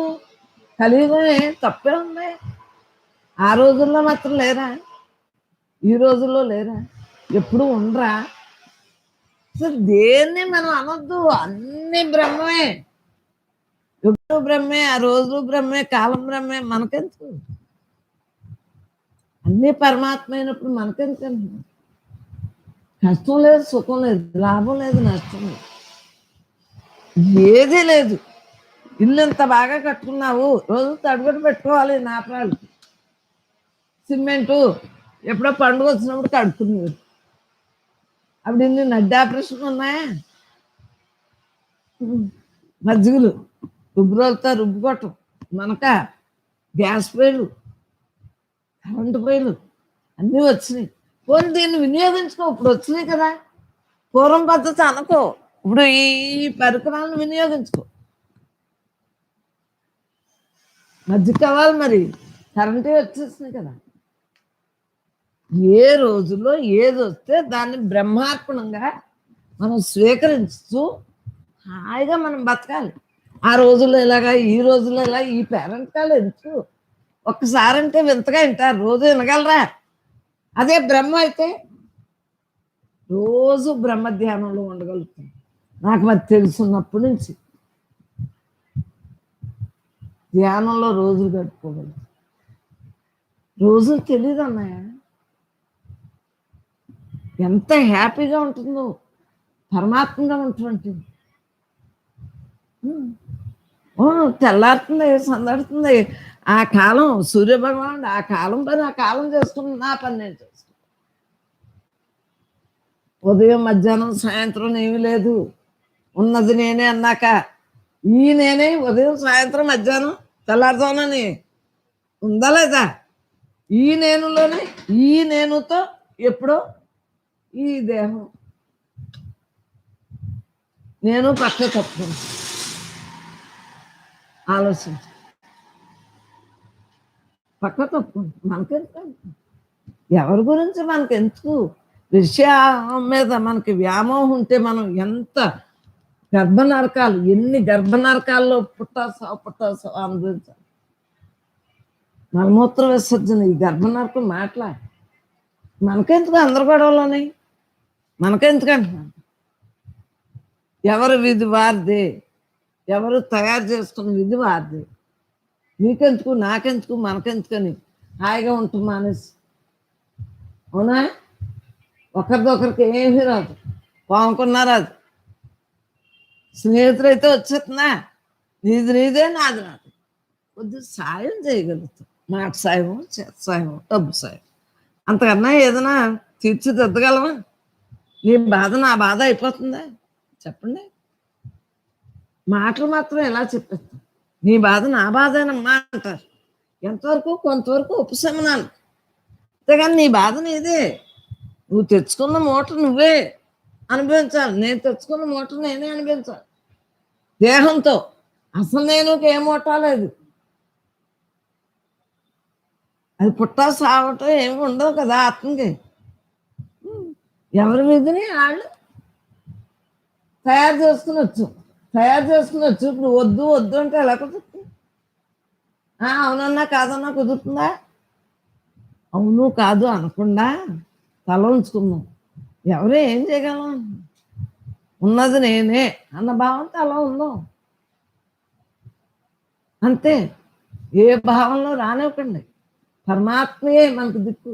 కలియుగమే, తప్పే ఉంది. ఆ రోజుల్లో మాత్రం లేరా? ఈ రోజుల్లో లేరా? ఎప్పుడు ఉండరా? అసలు దేన్ని మనం అనొద్దు, అన్ని బ్రహ్మమే. యుగం బ్రహ్మే, ఆ రోజు బ్రహ్మే, కాలం బ్రహ్మే. మనకెందుకు? అన్ని పరమాత్మ అయినప్పుడు మనకెందుకు? కష్టం లేదు, సుఖం లేదు, లాభం లేదు, నష్టం లేదు, ఏదీ లేదు. ఇల్లు ఎంత బాగా కట్టుకున్నావు, రోజు తడుగుడు పెట్టుకోవాలి, నాపరాలు సిమెంటు ఎప్పుడో పండుగ వచ్చినప్పుడు కడుక్కునేవారు. అప్పుడు ఇన్ని నడ్డి ఆపరేషన్ ఉన్నాయా? మజ్జిగలు రుబ్బురోలతో రుబ్బుకోవటం, మనక గ్యాస్ పొయ్యిలు, కరెంటు పొయ్యిలు అన్నీ వచ్చినాయి. పోనీ దీన్ని వినియోగించుకో, ఇప్పుడు వచ్చినాయి కదా. పూర్వం పద్ధతి అనుకో, ఇప్పుడు ఈ పరికరాలను వినియోగించుకో. మజ్జిగ కావాలి మరి, కరెంటే వచ్చేసినాయి కదా. ఏ రోజుల్లో ఏది వస్తే దాన్ని బ్రహ్మార్పణంగా మనం స్వీకరించు హాయిగా మనం బతకాలి. ఆ రోజుల్లో ఇలాగా, ఈ రోజుల్లో ఇలా, ఈ పేరెంట్కాలు ఎందుకు? ఒక్కసారి అంటే వింతగా వింటారు, రోజు వినగలరా? అదే బ్రహ్మ అయితే రోజు బ్రహ్మ ధ్యానంలో ఉండగలుగుతాం. నాకు మరి తెలుసున్నప్పటి నుంచి ధ్యానంలో రోజులు గడుపుకోగలుగుతాం. రోజులు తెలియదు అన్నయ్య, ఎంత హ్యాపీగా ఉంటుందో పరమాత్మగా ఉంటుంది. తెల్లారుతుంది, సందడుతుంది. ఆ కాలం సూర్యభగవానుడు ఆ కాలం పని ఆ కాలం చేసుకుని నా పని నేను చేసుకున్నాను. ఉదయం, మధ్యాహ్నం, సాయంత్రం ఏమీ లేదు. ఉన్నది నేనే అన్నాక ఈ నేనే ఉదయం, సాయంత్రం, మధ్యాహ్నం, తెల్లారుతోనని ఉందా లేదా? ఈ నేనులోనే, ఈ నేనుతో ఎప్పుడో ఈ దేహం నేను పక్క తప్పుకుని ఆలోచించు, పక్క తప్పుకుంది. మనకెందుకు? ఎవరి గురించి మనకెందుకు? విషయం మీద మనకి వ్యామోహం ఉంటే మనం ఎంత గర్భనరకాలు, ఎన్ని గర్భనరకాల్లో పుట్టాసో అనుభవించాలి. మలమూత్ర విసర్జన, ఈ గర్భనరకం మాటలా. మనకెందుకు అందరు గొడవలోని? మనకెందుకు అంటున్నాను? ఎవరు విధి వారిదే, ఎవరు తయారు చేసుకున్న విధి వారిదే. నీకెందుకు, నాకెందుకు, మనకెందుకని హాయిగా ఉంటుంది మానేసి. అవునా? ఒకరిదొకరికి ఏమీ రాదు. పాముకున్నారు అది. స్నేహితులైతే వచ్చేస్తున్నా, నీది నీదే, నాది నాది. కొద్దిగా సాయం చేయగలుగుతాం. మాట సాయము, చేత సాయము, డబ్బు సాయం. అంతకన్నా ఏదైనా తీర్చిదిద్దగలమా? నీ బాధ నా బాధ అయిపోతుందా? చెప్పండి. మాటలు మాత్రం ఎలా చెప్పేస్తాం? నీ బాధ నా బాధేనమ్మా అంటారు. ఎంతవరకు? కొంతవరకు ఉపశమనాలు. అంతేగాని నీ బాధ నీదే. నువ్వు తెచ్చుకున్న మూట నువ్వే అనుభవించాలి. నేను తెచ్చుకున్న మూట నేనే అనుభవించాలి దేహంతో. అసలు నేను ఏ మూట లేదు. అది పుట్టా సావటం ఏమి ఉండవు కదా ఆత్మకి. ఎవరి మీదని వాళ్ళు తయారు చేసుకునొచ్చు. ఇప్పుడు వద్దు వద్దు అంటే ఎలా కుదురుతుంది? అవునన్నా కాదన్నా కుదురుతుందా? అవును కాదు అనకుండా తల ఉంచుకుందాం. ఎవరు ఏం చేయగలం? ఉన్నది నేనే అన్న భావంతో అలా ఉందాం అంతే. ఏ భావంలో రానివ్వకండి. పరమాత్మయే మనకు దిక్కు.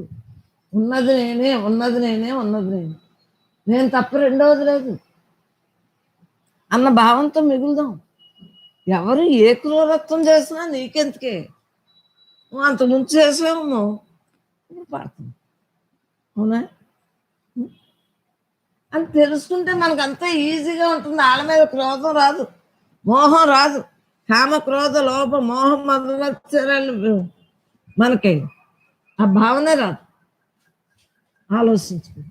ఉన్నది నేనే, ఉన్నది నేనే, ఉన్నది నేనే, నేను తప్ప రెండవది లేదు అన్న భావంతో మిగులుదాం. ఎవరు ఏ క్రూరత్వం చేసినా నీకెందుకే? నువ్వు అంత ముందు చేసావు, నువ్వు ఇప్పుడు పడుతుంది. అవునా అని తెలుసుకుంటే మనకు అంతా ఈజీగా ఉంటుంది. వాళ్ళ మీద క్రోధం రాదు, మోహం రాదు. కామ క్రోధ లోభ మోహం మధ్యరాలు మనకి ఆ భావనే రాదు. ఆలోచించుకో.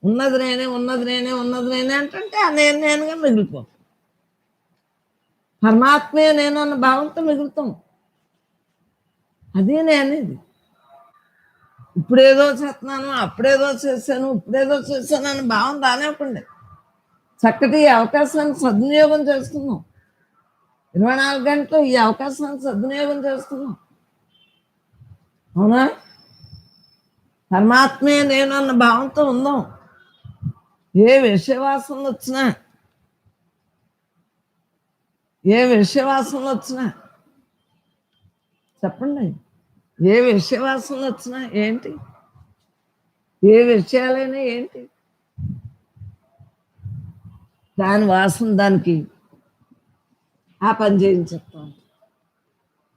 ఉన్నది నేనే, ఉన్నది నేనే, ఉన్నది నేనే అంటే ఆ నేను నేనుగా మిగిలిపో. పరమాత్మే నేను అన్న భావంతో మిగులుతాం. అదే నేనేది. ఇప్పుడేదో చేస్తున్నాను, అప్పుడేదో చేశాను, ఇప్పుడేదో చేశాను అని భావం రానివ్వకండి. చక్కటి ఈ అవకాశాన్ని సద్వినియోగం చేస్తున్నాం. 24 గంటలు ఈ అవకాశాన్ని సద్వినియోగం చేస్తున్నాం. అవునా? పరమాత్మే నేను అన్న భావంతో ఉందాం. ఏ విషయవాసనలు వచ్చినా, ఏ విషయవాసనలు వచ్చినా చెప్పండి. ఏ విషయవాసనలు వచ్చినా ఏంటి? ఏ విషయాలైనా ఏంటి? దాని వాసన దానికి ఆ పని చేయించేస్తాం.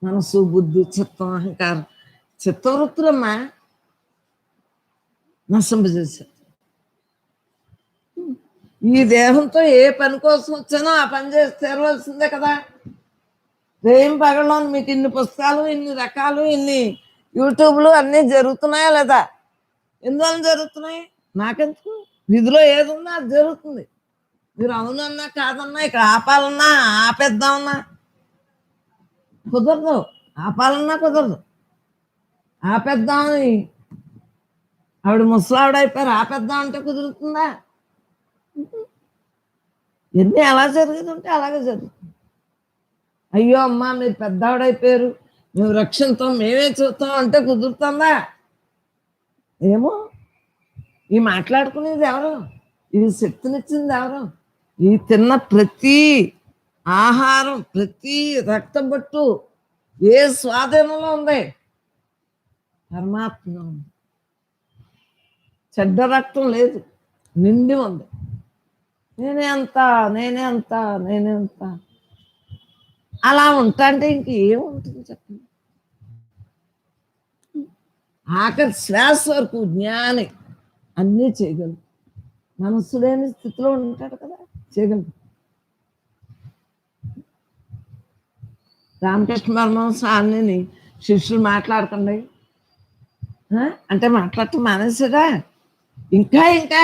మనసు బుద్ధి చిత్తం అహంకారం చిత్తవృత్తులమ్మా నశింపజేశారు. ఈ దేహంతో ఏ పని కోసం వచ్చానో ఆ పని చేసి తీరవలసిందే కదా. రేం పగల్లో మీకు ఇన్ని పుస్తకాలు, ఇన్ని రకాలు, ఇన్ని యూట్యూబ్లు అన్నీ జరుగుతున్నాయా లేదా? ఎందువల్ల జరుగుతున్నాయి? నాకెందుకు? విధిలో ఏది ఉందో అది జరుగుతుంది. మీరు అవునన్నా కాదన్నా ఇక్కడ ఆపాలన్నా ఆపేద్దామన్నా కుదరదు. ఆపాలన్నా కుదరదు. ఆపేద్దామని ఆవిడ ముసలావిడైపోయారు, ఆపేద్దాం అంటే కుదురుతుందా? ఎన్ని ఎలా జరిగేది ఉంటే అలాగే జరుగుతుంది. అయ్యో అమ్మా మీరు పెద్దవాడైపోయారు, మేము రక్షణతో మేమే చూస్తాం అంటే కుదురుతుందా? ఏమో. ఈ మాట్లాడుకునేది ఎవరు? ఈ శక్తినిచ్చింది ఎవరు? ఈ తిన్న ప్రతి ఆహారం, ప్రతి రక్తబొట్టు ఏ స్వాధీనంలో ఉంది? పరమాత్మలో ఉంది. చెడ్డ రక్తం లేదు, నిండి ఉంది. నేనే అంత, నేనే అంత, నేనే అంత అలా ఉంటా అంటే ఇంకేముంటుంది చెప్పండి? ఆఖరి శ్వాస వరకు జ్ఞాని అన్నీ చేయగలరు. మనస్సు లేని స్థితిలో ఉంటాడు కదా, చేయగలరు. రామకృష్ణ పరమహంస అన్నీ శిష్యులు మాట్లాడకండి అంటే మాట్లాడటం మానేసాడా? ఇంకా ఇంకా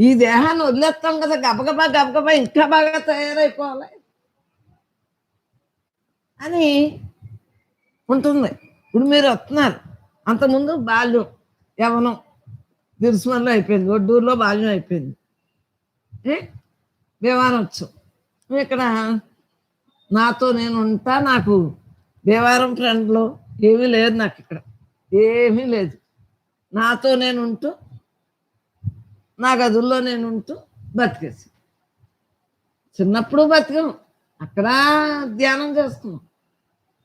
ఈ దేహాన్ని వదిలేస్తాం కదా, గబగబా గబగబా ఇంకా బాగా తయారైపోవాలి అని ఉంటుంది. ఇప్పుడు మీరు వస్తున్నారు, అంతకుముందు బాల్యం యవనం దిరుసుమల్లో అయిపోయింది, ఒడ్డూరులో బాల్యం అయిపోయింది, భీమవరం వచ్చాం. ఇక్కడ నాతో నేను ఉంటా, నాకు భీమవరం ఫ్రెండ్లో ఏమీ లేదు, నాకు ఇక్కడ ఏమీ లేదు. నాతో నేను ఉంటూ నా గదుల్లో నేను ఉంటూ బతికేసి. చిన్నప్పుడు బతికాం, అక్కడ ధ్యానం చేస్తున్నాం,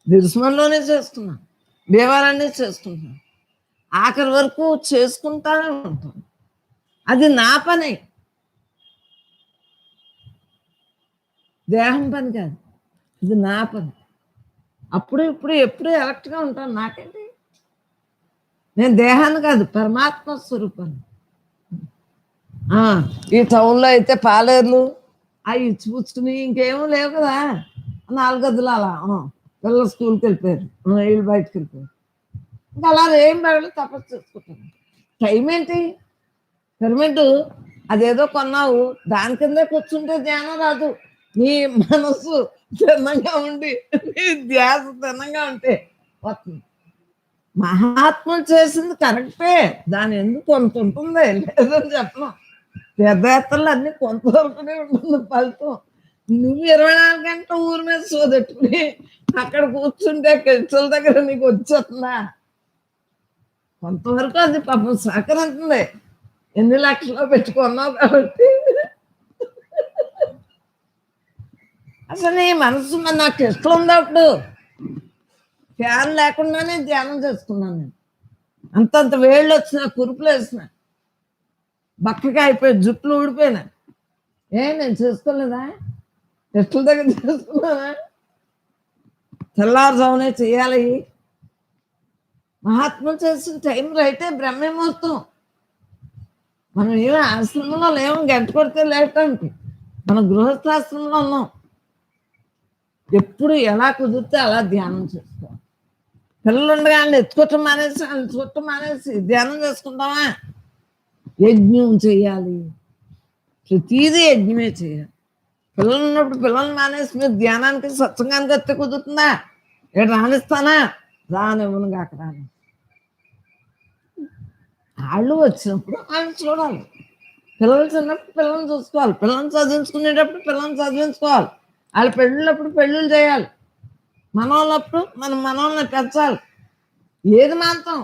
దిరుసుమల్లోనే చేస్తున్నాం, భీమవరాన్ని చేసుకుంటున్నాం, ఆఖరి వరకు చేసుకుంటానే ఉంటాం. అది నా పని. దేహం పని కాదు, ఇది నా పని. అప్పుడు ఇప్పుడు ఎప్పుడు ఎలక్ట్గా ఉంటాను. నాకేంటి, నేను దేహాన్ని కాదు పరమాత్మ స్వరూపాన్ని. ఆ, ఈ టౌన్లో అయితే పాలేర్లు అవి ఇచ్చిపుచ్చుకుని ఇంకేమీ లేవు కదా. 4 గదులు అలా పిల్లలు స్కూల్కి వెళ్ళిపోయారు, వీళ్ళు బయటకు వెళ్ళిపోయారు. ఇంకా అలా ఏం పడలేదు, తపస్సు చేసుకుంటాను. టైం ఏంటి, పిరమిడ్ అదేదో కొన్నావు, దాని కిందే కూర్చుంటే ధ్యానం రాదు. నీ మనసు తిన్నంగా ఉండి నీ ధ్యాస తిన్నంగా ఉంటే వస్తుంది. మహాత్ములు చేసింది కరెక్టే, దాని ఎందుకు కొంత ఉంటుంది, లేదని చెప్పను. తీర్థయాత్రలు అన్నీ కొంతవరకునే ఉంటుంది ఫలితం. నువ్వు 24 గంటలు ఊరి మీద సోదెట్టుకుని అక్కడ కూర్చుంటే కెచ్చుల దగ్గర నీకు వచ్చేస్తుందా? కొంతవరకు అది పాపం సహకరిస్తుంది. ఎన్ని లక్షలు పెట్టుకున్నావు కాబట్టి. అసలు నీ మనసు మరి నాకు ఇష్టం ఉంది. అప్పుడు ఫ్యాన్ లేకుండానే ధ్యానం చేసుకున్నాను నేను. అంతంత వేళ్ళు వచ్చిన, కురుపులు వేసిన, బక్కగా అయిపోయి జుట్లు ఊడిపోయినా. నేను చేసుకోలేదా? టెస్టుల దగ్గర చేసుకున్నానా? తెల్లారుజామునే చేయాలి. మహాత్ములు చేసిన టైం రైతే బ్రహ్మముహూర్తం. మనం ఏమో ఆశ్రమంలో లేవు, గంట కొడితే లేటానికి. మనం గృహస్థాశ్రమంలో ఉన్నాం. ఎప్పుడు ఎలా కుదిరితే అలా ధ్యానం చేసుకోవాలి. పిల్లలు ఉండగా వాళ్ళు ఎత్తుకోవటం మానేసి, వాళ్ళు చూడటం మానేసి ధ్యానం చేసుకుంటామా? యజ్ఞం చేయాలి, ప్రతిదీ యజ్ఞమే చేయాలి. పిల్లలు ఉన్నప్పుడు పిల్లల్ని మానేసి మీరు ధ్యానానికి సత్సంగానికి వస్తే కుదురుతుందా? ఇక్కడ రానిస్తానా? రానివ్వను కాక రాని. వాళ్ళు వచ్చినప్పుడు వాళ్ళు చూడాలి. పిల్లలు చిన్నప్పుడు పిల్లల్ని చూసుకోవాలి, పిల్లల్ని చదివించుకునేటప్పుడు పిల్లల్ని చదివించుకోవాలి, వాళ్ళు పెళ్ళిళ్ళప్పుడు పెళ్ళిళ్ళు చేయాలి, మనోళ్ళప్పుడు మనం మనోళ్ళని పెంచాలి. ఏది మాంతం,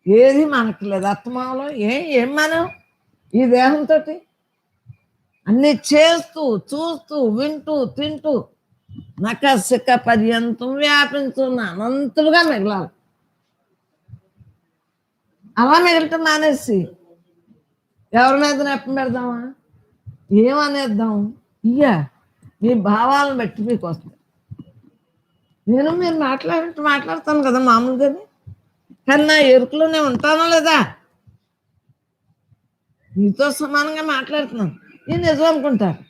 ఏది మనకు అత్తమామలో ఏం మనం ఈ దేహంతో అన్ని చేస్తూ చూస్తూ వింటూ తింటూ నకసిక పర్యంతం వ్యాపించున్న అనంతులుగా మిగలాలి. అలా మిగలటం మానేసి ఎవరి మీద నెప్పం పెడదామా, ఏమనేద్దాం, మీ భావాలను బట్టి మీకు వస్తాయి. నేను మీరు మాట్లాడతాను కదా మామూలుగానే, కానీ నా ఎరుకలోనే ఉంటానో లేదా? మీతో సమానంగా మాట్లాడుతున్నాను, నేను నిజం అనుకుంటాను,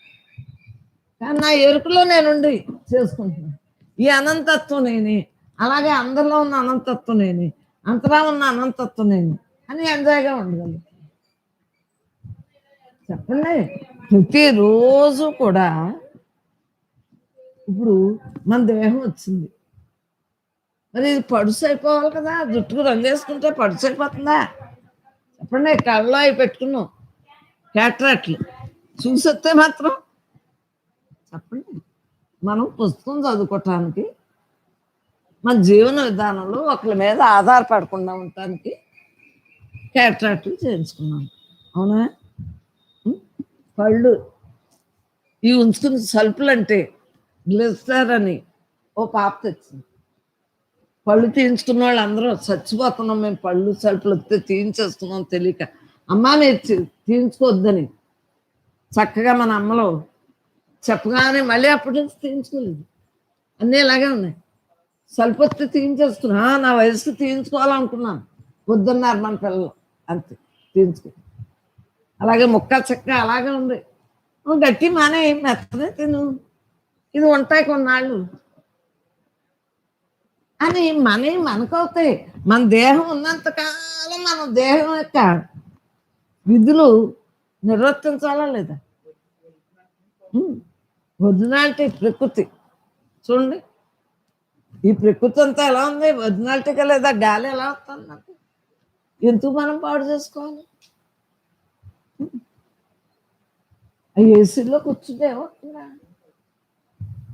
కానీ నా ఎరుకలో నేనుండి చేసుకుంటున్నాను. ఈ అనంతత్వం నేనే, అలాగే అందరిలో ఉన్న అనంతత్వం నేనే, అంతలా ఉన్న అనంతత్వం నేనే అని ఎంజాయ్గా ఉండగలను. చెప్పండి. ప్రతిరోజు కూడా ఇప్పుడు మన దేహం వచ్చింది, మరి ఇది పడుసు అయిపోవాలి కదా. జుట్టుకు రంగు వేసుకుంటే పడుసు అయిపోతుందా? చెప్పండి. కళ్ళలో అవి పెట్టుకున్నాం క్యాట్రాక్ట్లు, చూసొస్తే మాత్రం చెప్పండి. మనం పుస్తకం చదువుకోవటానికి, మన జీవన విధానంలో ఒకరి మీద ఆధారపడకుండా ఉండటానికి క్యాట్రాక్ట్లు చేయించుకున్నాం. అవునా? పళ్ళు ఇవి ఉంచుకుని సల్పులు అంటే గ్లిస్టర్ అని ఓ పాప తెచ్చింది. పళ్ళు తీయించుకున్న వాళ్ళు అందరూ చచ్చిపోతున్నాం, మేము పళ్ళు సల్పులు వస్తే తీయించేస్తున్నాం తెలియక. అమ్మ మీరు తీయించుకోవద్దని చక్కగా మన అమ్మలో చెప్పగానే మళ్ళీ అప్పటి నుంచి తీయించుకోలేదు. అన్నీ ఇలాగే ఉన్నాయి. సల్పు వస్తే తీయించేస్తున్నా, నా వయసుకు తీయించుకోవాలనుకున్నాను, వద్దన్నారు మన పిల్లలు, అంతే తీయించుకో. అలాగే ముక్క చెక్క అలాగే ఉంది. గట్టి మానే మెత్తనే తిను, ఇది ఉంటాయి కొన్నాళ్ళు అని మనకవుతాయి. మన దేహం ఉన్నంతకాలం మన దేహం యొక్క విధులు నిర్వర్తించాలా లేదా? ఒరిజినాలిటీ ప్రకృతి చూడండి, ఈ ప్రకృతి అంతా ఎలా ఉంది, ఒరిజినాలిటీగా లేదా? గాలి ఎలా వస్తుంది నాకు, ఎందుకు మనం పాడు చేసుకోవాలి? ఆ ఏసీలో కూర్చుంటే ఏమవుతుందా?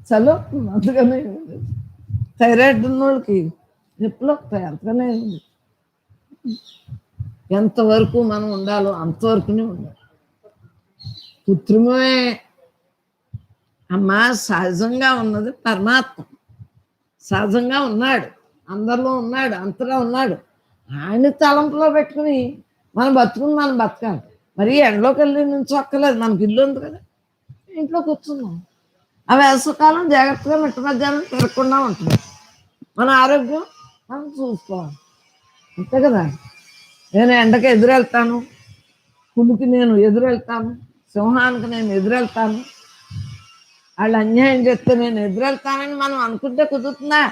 చలో అందుకనే థైరాయిడ్ ఉన్న వాళ్ళకి నొప్పులు వస్తాయి, అంతగానే ఉంది. ఎంతవరకు మనం ఉండాలో అంతవరకునే ఉండాలి. కృత్రిమమే. అమ్మా సహజంగా ఉన్నది పరమాత్మ, సహజంగా ఉన్నాడు, అందరిలో ఉన్నాడు, అంతలో ఉన్నాడు. ఆయన తలంపులో పెట్టుకుని మనం బతకాలి. మరి ఎండలోకి వెళ్ళి నుంచి ఒక్కలేదు, మనకి ఇల్లు ఉంది కదా, ఇంట్లో కూర్చున్నాం. ఆ వేసవకాలం జాగ్రత్తగా మిట్ట మధ్యాహ్నం తిరగకుండా ఉంటుంది. మన ఆరోగ్యం మనం చూసుకోవాలి, అంతే కదా. నేను ఎండకి ఎదురెళ్తాను, పులికి నేను ఎదురెళ్తాను, సింహానికి నేను ఎదురెళ్తాను, వాళ్ళు అన్యాయం చేస్తే నేను ఎదురెళ్తానని మనం అనుకుంటే కుదురుతుందా?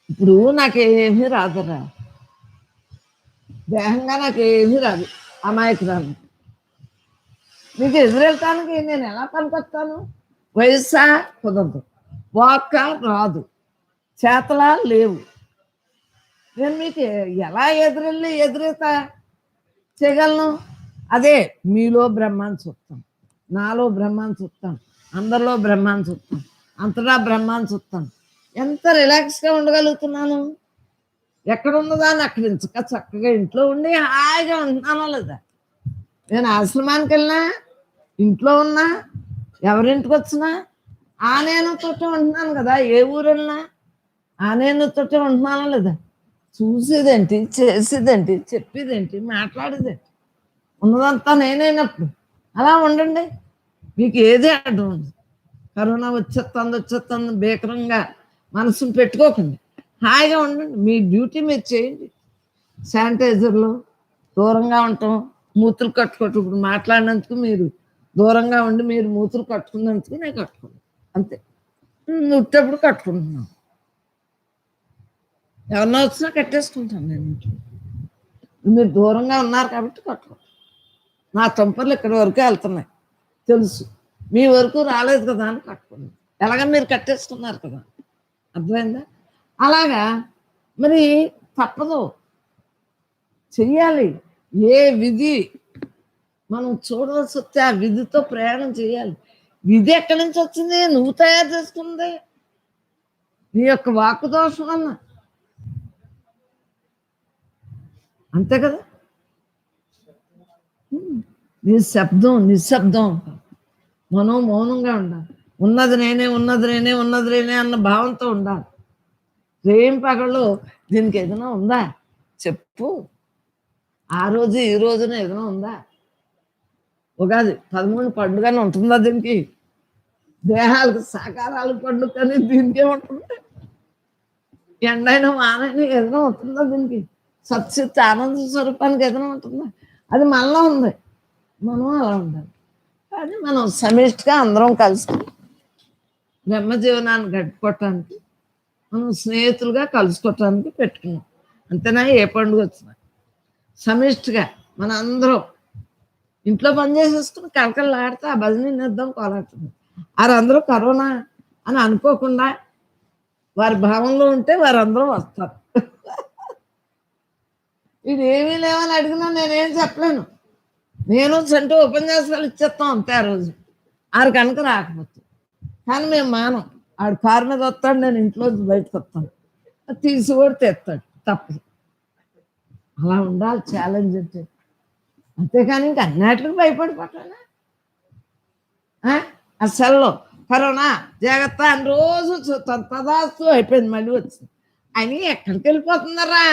ఇప్పుడు నాకేమీ రాదురా, దేహంగా నాకేమీ రాదు, అమాయకురాలు. నీకు ఎదురెళ్తానికి నేను ఎలా పనికొస్తాను? వయస్సా కుదరదు, వాక్క రాదు, చేతలా లేవు. నేను మీకు ఎలా ఎదురెత్త చేయగలను? అదే మీలో బ్రహ్మాన్ని చూస్తాను, నాలో బ్రహ్మాన్ని చూస్తాను, అందరిలో బ్రహ్మాన్ని చూస్తాను, అంతటా బ్రహ్మాన్ని చూస్తాను. ఎంత రిలాక్స్గా ఉండగలుగుతున్నాను. ఎక్కడ ఉన్నదాన్ని అక్కడ చక్కగా ఇంట్లో ఉండి హాయిగా ఉంటున్నానో లేదా? నేను ఆశ్రమానికి వెళ్ళినా, ఇంట్లో ఉన్నా, ఎవరింటికి వచ్చినా ఆ నేనుతోటే ఉంటున్నాను కదా. ఏ ఊరు వెళ్ళినా ఆ నేనుతోటే ఉంటున్నానో లేదా? చూసేదేంటి, చేసేదేంటి, చెప్పేదేంటి, మాట్లాడేదేంటి, ఉన్నదంతా నేనైనప్పుడు అలా ఉండండి. మీకు ఏది అడ్డం ఉంది. కరోనా వచ్చేస్తుంది భీకరంగా మనసును పెట్టుకోకండి, హాయిగా ఉండండి. మీ డ్యూటీ మీరు చేయండి. శానిటైజర్లు దూరంగా ఉంటాం, మూతులు కట్టుకోవటం. ఇప్పుడు మాట్లాడినందుకు మీరు దూరంగా ఉండి మీరు మూతులు కట్టుకున్నందుకు నేను కట్టుకున్నాను, అంతే. నుట్టేప్పుడు కట్టుకుంటున్నాను, ఎవరన్నా వచ్చినా కట్టేసుకుంటాను నేను ఇంట్లో. మీరు దూరంగా ఉన్నారు కాబట్టి కట్టుకుంటాను. నా తంపర్లు ఇక్కడి వరకే వెళ్తున్నాయి తెలుసు, మీ వరకు రాలేదు కదా అని కట్టుకున్నాను. ఎలాగ మీరు కట్టేసుకున్నారు కదా, అర్థమైందా? అలాగా మరి తప్పదు, చెయ్యాలి. ఏ విధి మనం చూడవలసి వస్తే ఆ విధితో ప్రయాణం చేయాలి. విధి ఎక్కడి నుంచి వచ్చింది? నువ్వు తయారు చేసుకుంది, నీ యొక్క వాక్కు దోషం వల్ల, అంతే కదా. నిశ్శబ్దం మనం మౌనంగా ఉండాలి. ఉన్నది నేనే, ఉన్నది నేనే, ఉన్నది నేనే అన్న భావంతో ఉండాలి. రేం పగళ్ళు దీనికి ఏదైనా ఉందా చెప్పు. ఆ రోజు ఈ రోజున ఏదైనా ఉందా? ఉగాది 13 పండుగని ఉంటుందా దీనికి? దేహాలకు సాకారాలు పండుగ కానీ దీనికే ఉంటుంది. ఎండైనా వానైనా ఏదైనా ఉంటుందా దీనికి? సత్యత ఆనంద స్వరూపానికి ఏదైనా ఉంటుందా? అది మనలో ఉంది, మనం అలా ఉండాలి. కానీ మనం సమిష్టిగా అందరం కలిసి బ్రహ్మ జీవనాన్ని గడుపుకోవటానికి, మనం స్నేహితులుగా కలుసుకోవటానికి పెట్టుకున్నాం, అంతేనా. ఏ పండుగ వచ్చినా సమిష్టిగా మన అందరం ఇంట్లో పని చేసేసుకుని కలకలలాడితే ఆ భజన నిద్దాం కోలాడుతుంది. వారందరూ కరోనా అని అనుకోకుండా వారి భావంలో ఉంటే వారందరూ వస్తారు. ఇది ఏమీ లేవని అడిగినా నేనేం చెప్పలేను. నేను సంటూ ఉపన్యాసాలు ఇచ్చేస్తాం అంతే ఆ రోజు, ఆరు కనుక రాకపోతే. కానీ మేము మానం. ఆడు కారు మీద వస్తాడు, నేను ఇంట్లో బయటకు వస్తాను, తీసి కూడా తెస్తాడు, తప్పదు. అలా ఉండాలి ఛాలెంజ్ అంటే. అంతేకాని ఇంక అన్నిటికి భయపడిపోతానా? అసలు కరోనా జాగ్రత్త అని రోజు చూస్తాను, తదాస్తు అయిపోయింది, మళ్ళీ వచ్చింది. అని ఎక్కడికి వెళ్ళిపోతున్నారా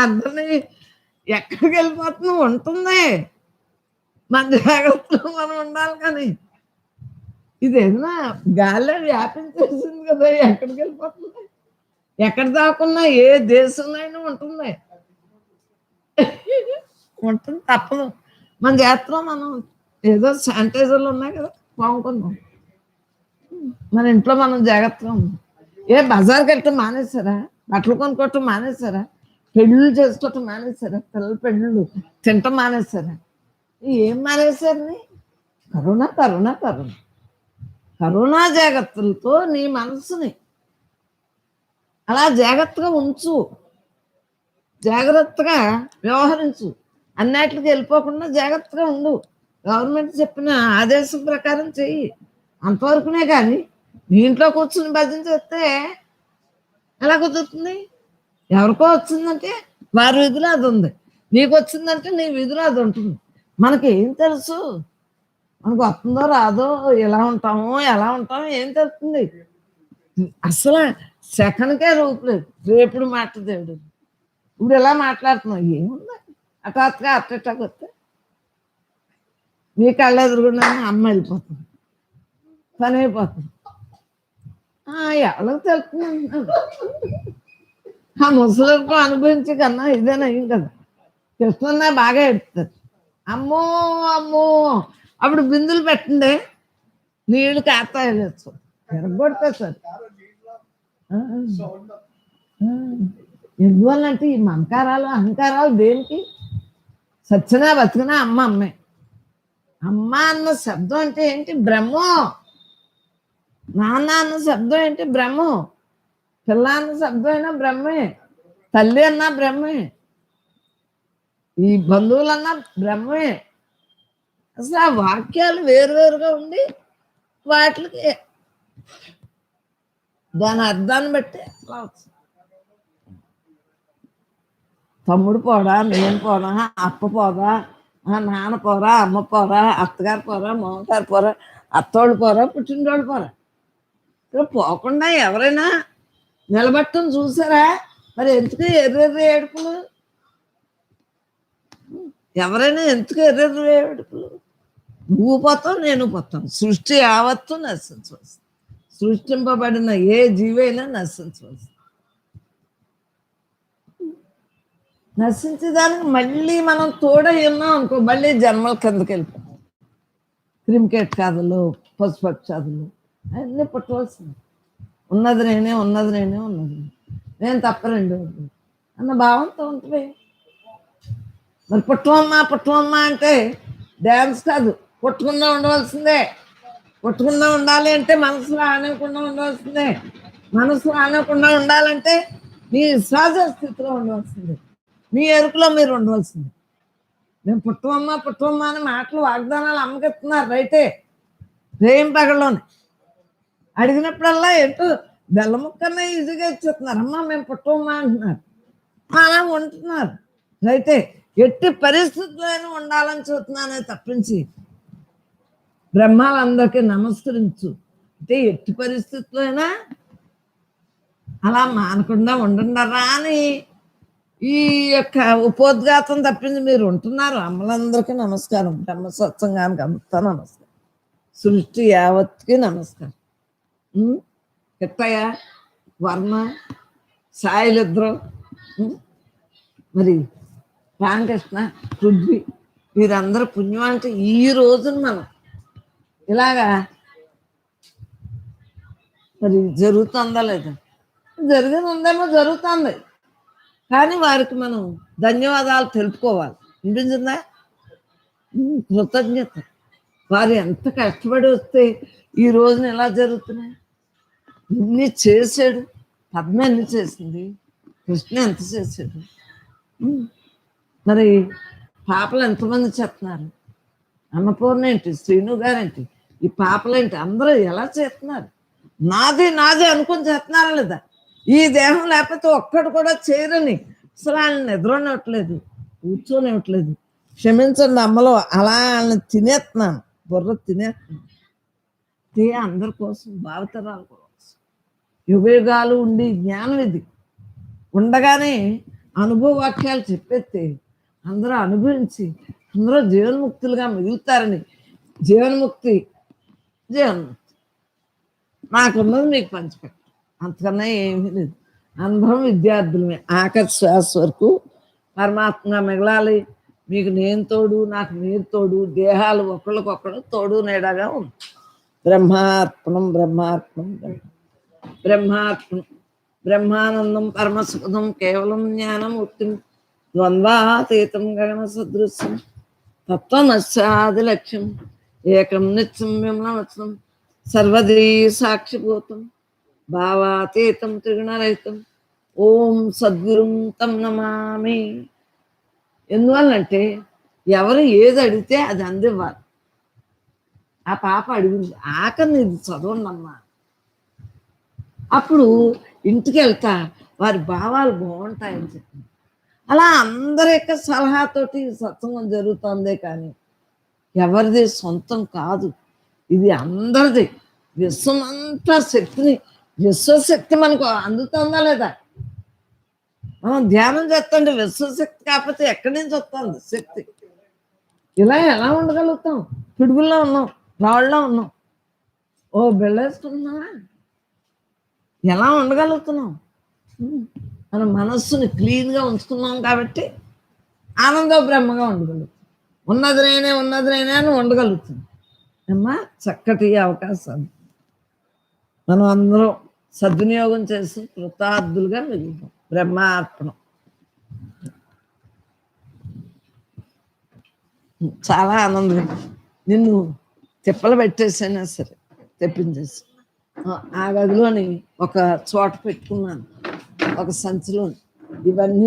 అందరినీ? ఎక్కడికి వెళ్ళిపోతున్నా ఉంటుంది, మన జాగ్రత్తలో మనం ఉండాలి. కానీ ఇదేదైనా గాల్లో వ్యాపించేసింది కదా, ఎక్కడికి వెళ్ళిపోతుంది? ఎక్కడ దాకున్నా ఏ దేశంలో అయినా ఉంటుంది, ఉంటుంది, తప్పదు. మన జాతరలో మనం ఏదో శానిటైజర్లు ఉన్నాయి కదా, బాగుంటున్నాం. మన ఇంట్లో మనం జాగ్రత్తగా ఉన్నాం. ఏ బజార్కి వెళ్తే మానేశారా? బట్టలు కొనుక్కోవటం మానేశారా? పెళ్ళిళ్ళు చేసుకోవటం మానేశారా? పిల్లల పెళ్ళిళ్ళు తినటం మానేశారా? ఏం మానేశారని? కరోనా కరోనా కరోనా కరోనా జాగ్రత్తలతో నీ మనసుని అలా జాగ్రత్తగా ఉంచు, జాగ్రత్తగా వ్యవహరించు, అన్నిటికి వెళ్ళిపోకుండా జాగ్రత్తగా ఉండు. గవర్నమెంట్ చెప్పిన ఆదేశం ప్రకారం చెయ్యి, అంతవరకునే. కానీ నీ ఇంట్లో కూర్చుని భజన చేస్తే ఎలా కుదురుతుంది? ఎవరికో వచ్చిందంటే వారి విధిలో అది ఉంది, నీకు వచ్చిందంటే నీ విధిలో అది ఉంటుంది. మనకి ఏం తెలుసు? మనకు వస్తుందో రాదో, ఎలా ఉంటామో ఏం తెలుస్తుంది? అసలు సెకండ్కే రూపులేదు. రేపుడు మాట దేవుడు, ఇప్పుడు ఎలా మాట్లాడుతున్నావు? ఏముంది? హఠాత్తుగా అట్టకు వస్తే మీ కళ్ళ ఎదురుగుండా అమ్మ వెళ్ళిపోతుంది, పని అయిపోతుంది. ఎవరికి తెలుస్తుంది? ఆ ముసలికి అనుభవించి కన్నా ఇదేనా ఏం కదా. కృష్ణన్న బాగా ఎడుతుంది, అమ్మో అమ్మో. అప్పుడు బిందులు పెట్టండి, నీళ్ళు కాస్తాయలేదు, ఎరగొడతా సార్. ఎందువల్లంటే ఈ మమకారాలు అహంకారాలు దేనికి? సచ్చినా బతికినా అమ్మ అమ్మే. అమ్మ అన్న శబ్దం అంటే ఏంటి? బ్రహ్మం. నాన్న అన్న శబ్దం ఏంటి? బ్రహ్మం. పిల్ల అన్న శబ్దం అయినా బ్రహ్మే, తల్లి అన్నా బ్రహ్మే, ఈ బంధువులన్నా బ్రహ్మే. అసలు ఆ వాక్యాలు వేరువేరుగా ఉండి వాటికి దాని అర్థాన్ని బట్టి అలా వస్తుంది. తమ్ముడు పోడా, నేను పోరా, అప్ప పోదా, నాన్న పోరా, అమ్మ పోరా, అత్తగారు పోరా, మామగారు పోరా, అత్తోళ్ళు పోరా, పుట్టినోళ్ళు పోరా. ఇక్కడ పోకుండా ఎవరైనా నిలబట్టం చూసారా? మరి ఎందుకు ఎర్రెర్రి ఏడుపులు? ఎవరైనా ఎందుకు ఎర్రెర్రి ఏడుపులు? నువ్వు పోతావు, నేను పోతాను. సృష్టి యావత్తు నశించవలసి, సృష్టింపబడిన ఏ జీవైనా నశించవలసి. నశించేదానికి మళ్ళీ మనం తోడై ఉన్నాం అనుకో, మళ్ళీ జన్మల కిందకి వెళ్ళిపోతాం. క్రిమికేట్ కాదులు, పశుపక్షాదులు అన్నీ పుట్టవలసింది. ఉన్నది నేనే, ఉన్నది నేనే, ఉన్నది నేను తప్ప రెండు అన్న భావంతో ఉంటుంది. మరి పుట్టమమ్మా అంటే డ్యాన్స్ కాదు, పుట్టకుండా ఉండవలసిందే. పుట్టకుండా ఉండాలి అంటే మనసులో ఆనకుండా ఉండవలసిందే. మనసులో ఆనకుండా ఉండాలంటే మీ సహజ స్థితిలో ఉండవలసిందే, మీ ఎరుకులో మీరు ఉండవలసింది. మేము పుట్టమమ్మా అని మాటలు వాగ్దానాలు అమ్మకెత్తున్నారు రైతే, రేం పగల్లోనే అడిగినప్పుడల్లా ఏంటో బెల్ల ముక్కన్నా ఈజీగా ఇచ్చేస్తున్నారు. అమ్మా మేము పుట్టమమ్మా అంటున్నారు, అలా ఉంటున్నారు రైతే. ఎట్టి పరిస్థితుల్లో ఉండాలని చూస్తున్నానే తప్పించి బ్రహ్మాలందరికీ నమస్కరించు అంటే ఎట్టి పరిస్థితుల్లో అయినా అలా మానకుండా ఉండండరా అని ఈ యొక్క ఉపోద్ఘాతం తప్పింది. మీరు ఉంటున్నారు. అమ్మలందరికీ నమస్కారం, బ్రహ్మ సత్సంగానికి అంతా నమస్కారం, సృష్టి యావత్కి నమస్కారం. కిట్టయ్య, వర్మ, సాయిలిద్దరు, మరి రామకృష్ణ, పృథ్వీ, వీరందరూ పుణ్యం అంటే ఈ రోజున మనం ఇలాగా మరి జరుగుతుందా లేదా? జరిగింది ఉందేమో, జరుగుతుంది. కానీ వారికి మనం ధన్యవాదాలు తెలుపుకోవాలి. వినిపించిందా? కృతజ్ఞత. వారు ఎంత కష్టపడి వస్తే ఈ రోజున ఎలా జరుగుతున్నాయి. ఇన్ని చేశాడు. పద్మ ఎన్ని చేసింది, కృష్ణ ఎంత చేశాడు. మరి పాపలు ఎంతమంది చేస్తున్నారు, అన్నపూర్ణ ఏంటి, శ్రీను గారేంటి, ఈ పాపలేంటి, అందరూ ఎలా చేస్తున్నారు. నాది నాది అనుకుని చేస్తున్నారా లేదా? ఈ దేహం లేకపోతే ఒక్కడు కూడా చేయరని అసలు వాళ్ళని నిద్రనివ్వట్లేదు, కూర్చొనివ్వట్లేదు. క్షమించండి అమ్మలో, అలా వాళ్ళని తినేస్తున్నాను, బుర్ర తినేస్తున్నాను. అందరి కోసం, భావితరాల కోసం, యుగయుగాలు ఉండి జ్ఞానం ఇది ఉండగానే అనుభవ వాక్యాలు చెప్పేస్తే అందరూ అనుభవించి అందరూ జీవన్ముక్తులుగా మిగులుతారని. జీవన్ముక్తి నాకున్నది మీకు పంచిపెట్ట, అంతకన్నా ఏమీ లేదు. అందరం విద్యార్థులమే. ఆఖరి శ్వాస వరకు పరమాత్మగా మిగలాలి. మీకు నేను తోడు, నాకు మీరు తోడు, దేహాలు ఒకళ్ళకొకళ్ళు తోడు నీడగా ఉంది. బ్రహ్మార్పణం బ్రహ్మార్పణం బ్రహ్మార్పణం. బ్రహ్మానందం పరమసుఖదం కేవలం జ్ఞానమూర్తిం ద్వంద్వాతీతం గగన సదృశ్యం తత్వమస్యాది లక్ష్యం ఏకం నిత్యం విమలవత్సం సర్వదీ సాక్షిభూతం భావాతీతం త్రిగుణరహితం ఓం సద్గురుం తం నమామి. ఎందువల్లంటే ఎవరు ఏది అడిగితే అది అందివ్వాలి. ఆ పాప అడిగింది, ఆఖరిని ఇది చదవండమ్మా. అప్పుడు ఇంటికి వెళ్తా వారి భావాలు బాగుంటాయని చెప్పింది. అలా అందరి యొక్క సలహాతోటి సత్సంగం జరుగుతుందే కానీ ఎవరిది సొంతం కాదు, ఇది అందరిది. విశ్వమంతా శక్తిని, విశ్వశక్తి మనకు అందుతుందా లేదా? మనం ధ్యానం చేస్తుంటే విశ్వశక్తి కాకపోతే ఎక్కడి నుంచి వస్తుంది శక్తి? ఇలా ఎలా ఉండగలుగుతాం? పిడుగుల్లో ఉన్నాం, రాళ్ళలో ఉన్నాం. ఓ బిళ్ళేసుకుంటున్నావా? ఎలా ఉండగలుగుతున్నాం? మన మనస్సుని క్లీన్గా ఉంచుకున్నాం కాబట్టి ఆనంద బ్రహ్మగా ఉండగలుగుతాం. ఉన్నది నేనే అని ఉండగలుగుతాం. అమ్మా చక్కటి అవకాశం మనం అందరం సద్వినియోగం చేసి కృతార్థులుగా మిగులుతాం. బ్రహ్మార్పణం. చాలా ఆనందం. నిన్ను తిప్పలు పెట్టేసైనా సరే తెప్పించేసి ఆ గదిలోని ఒక చోట పెట్టుకున్నాను, ఒక సంచిలో ఇవన్నీ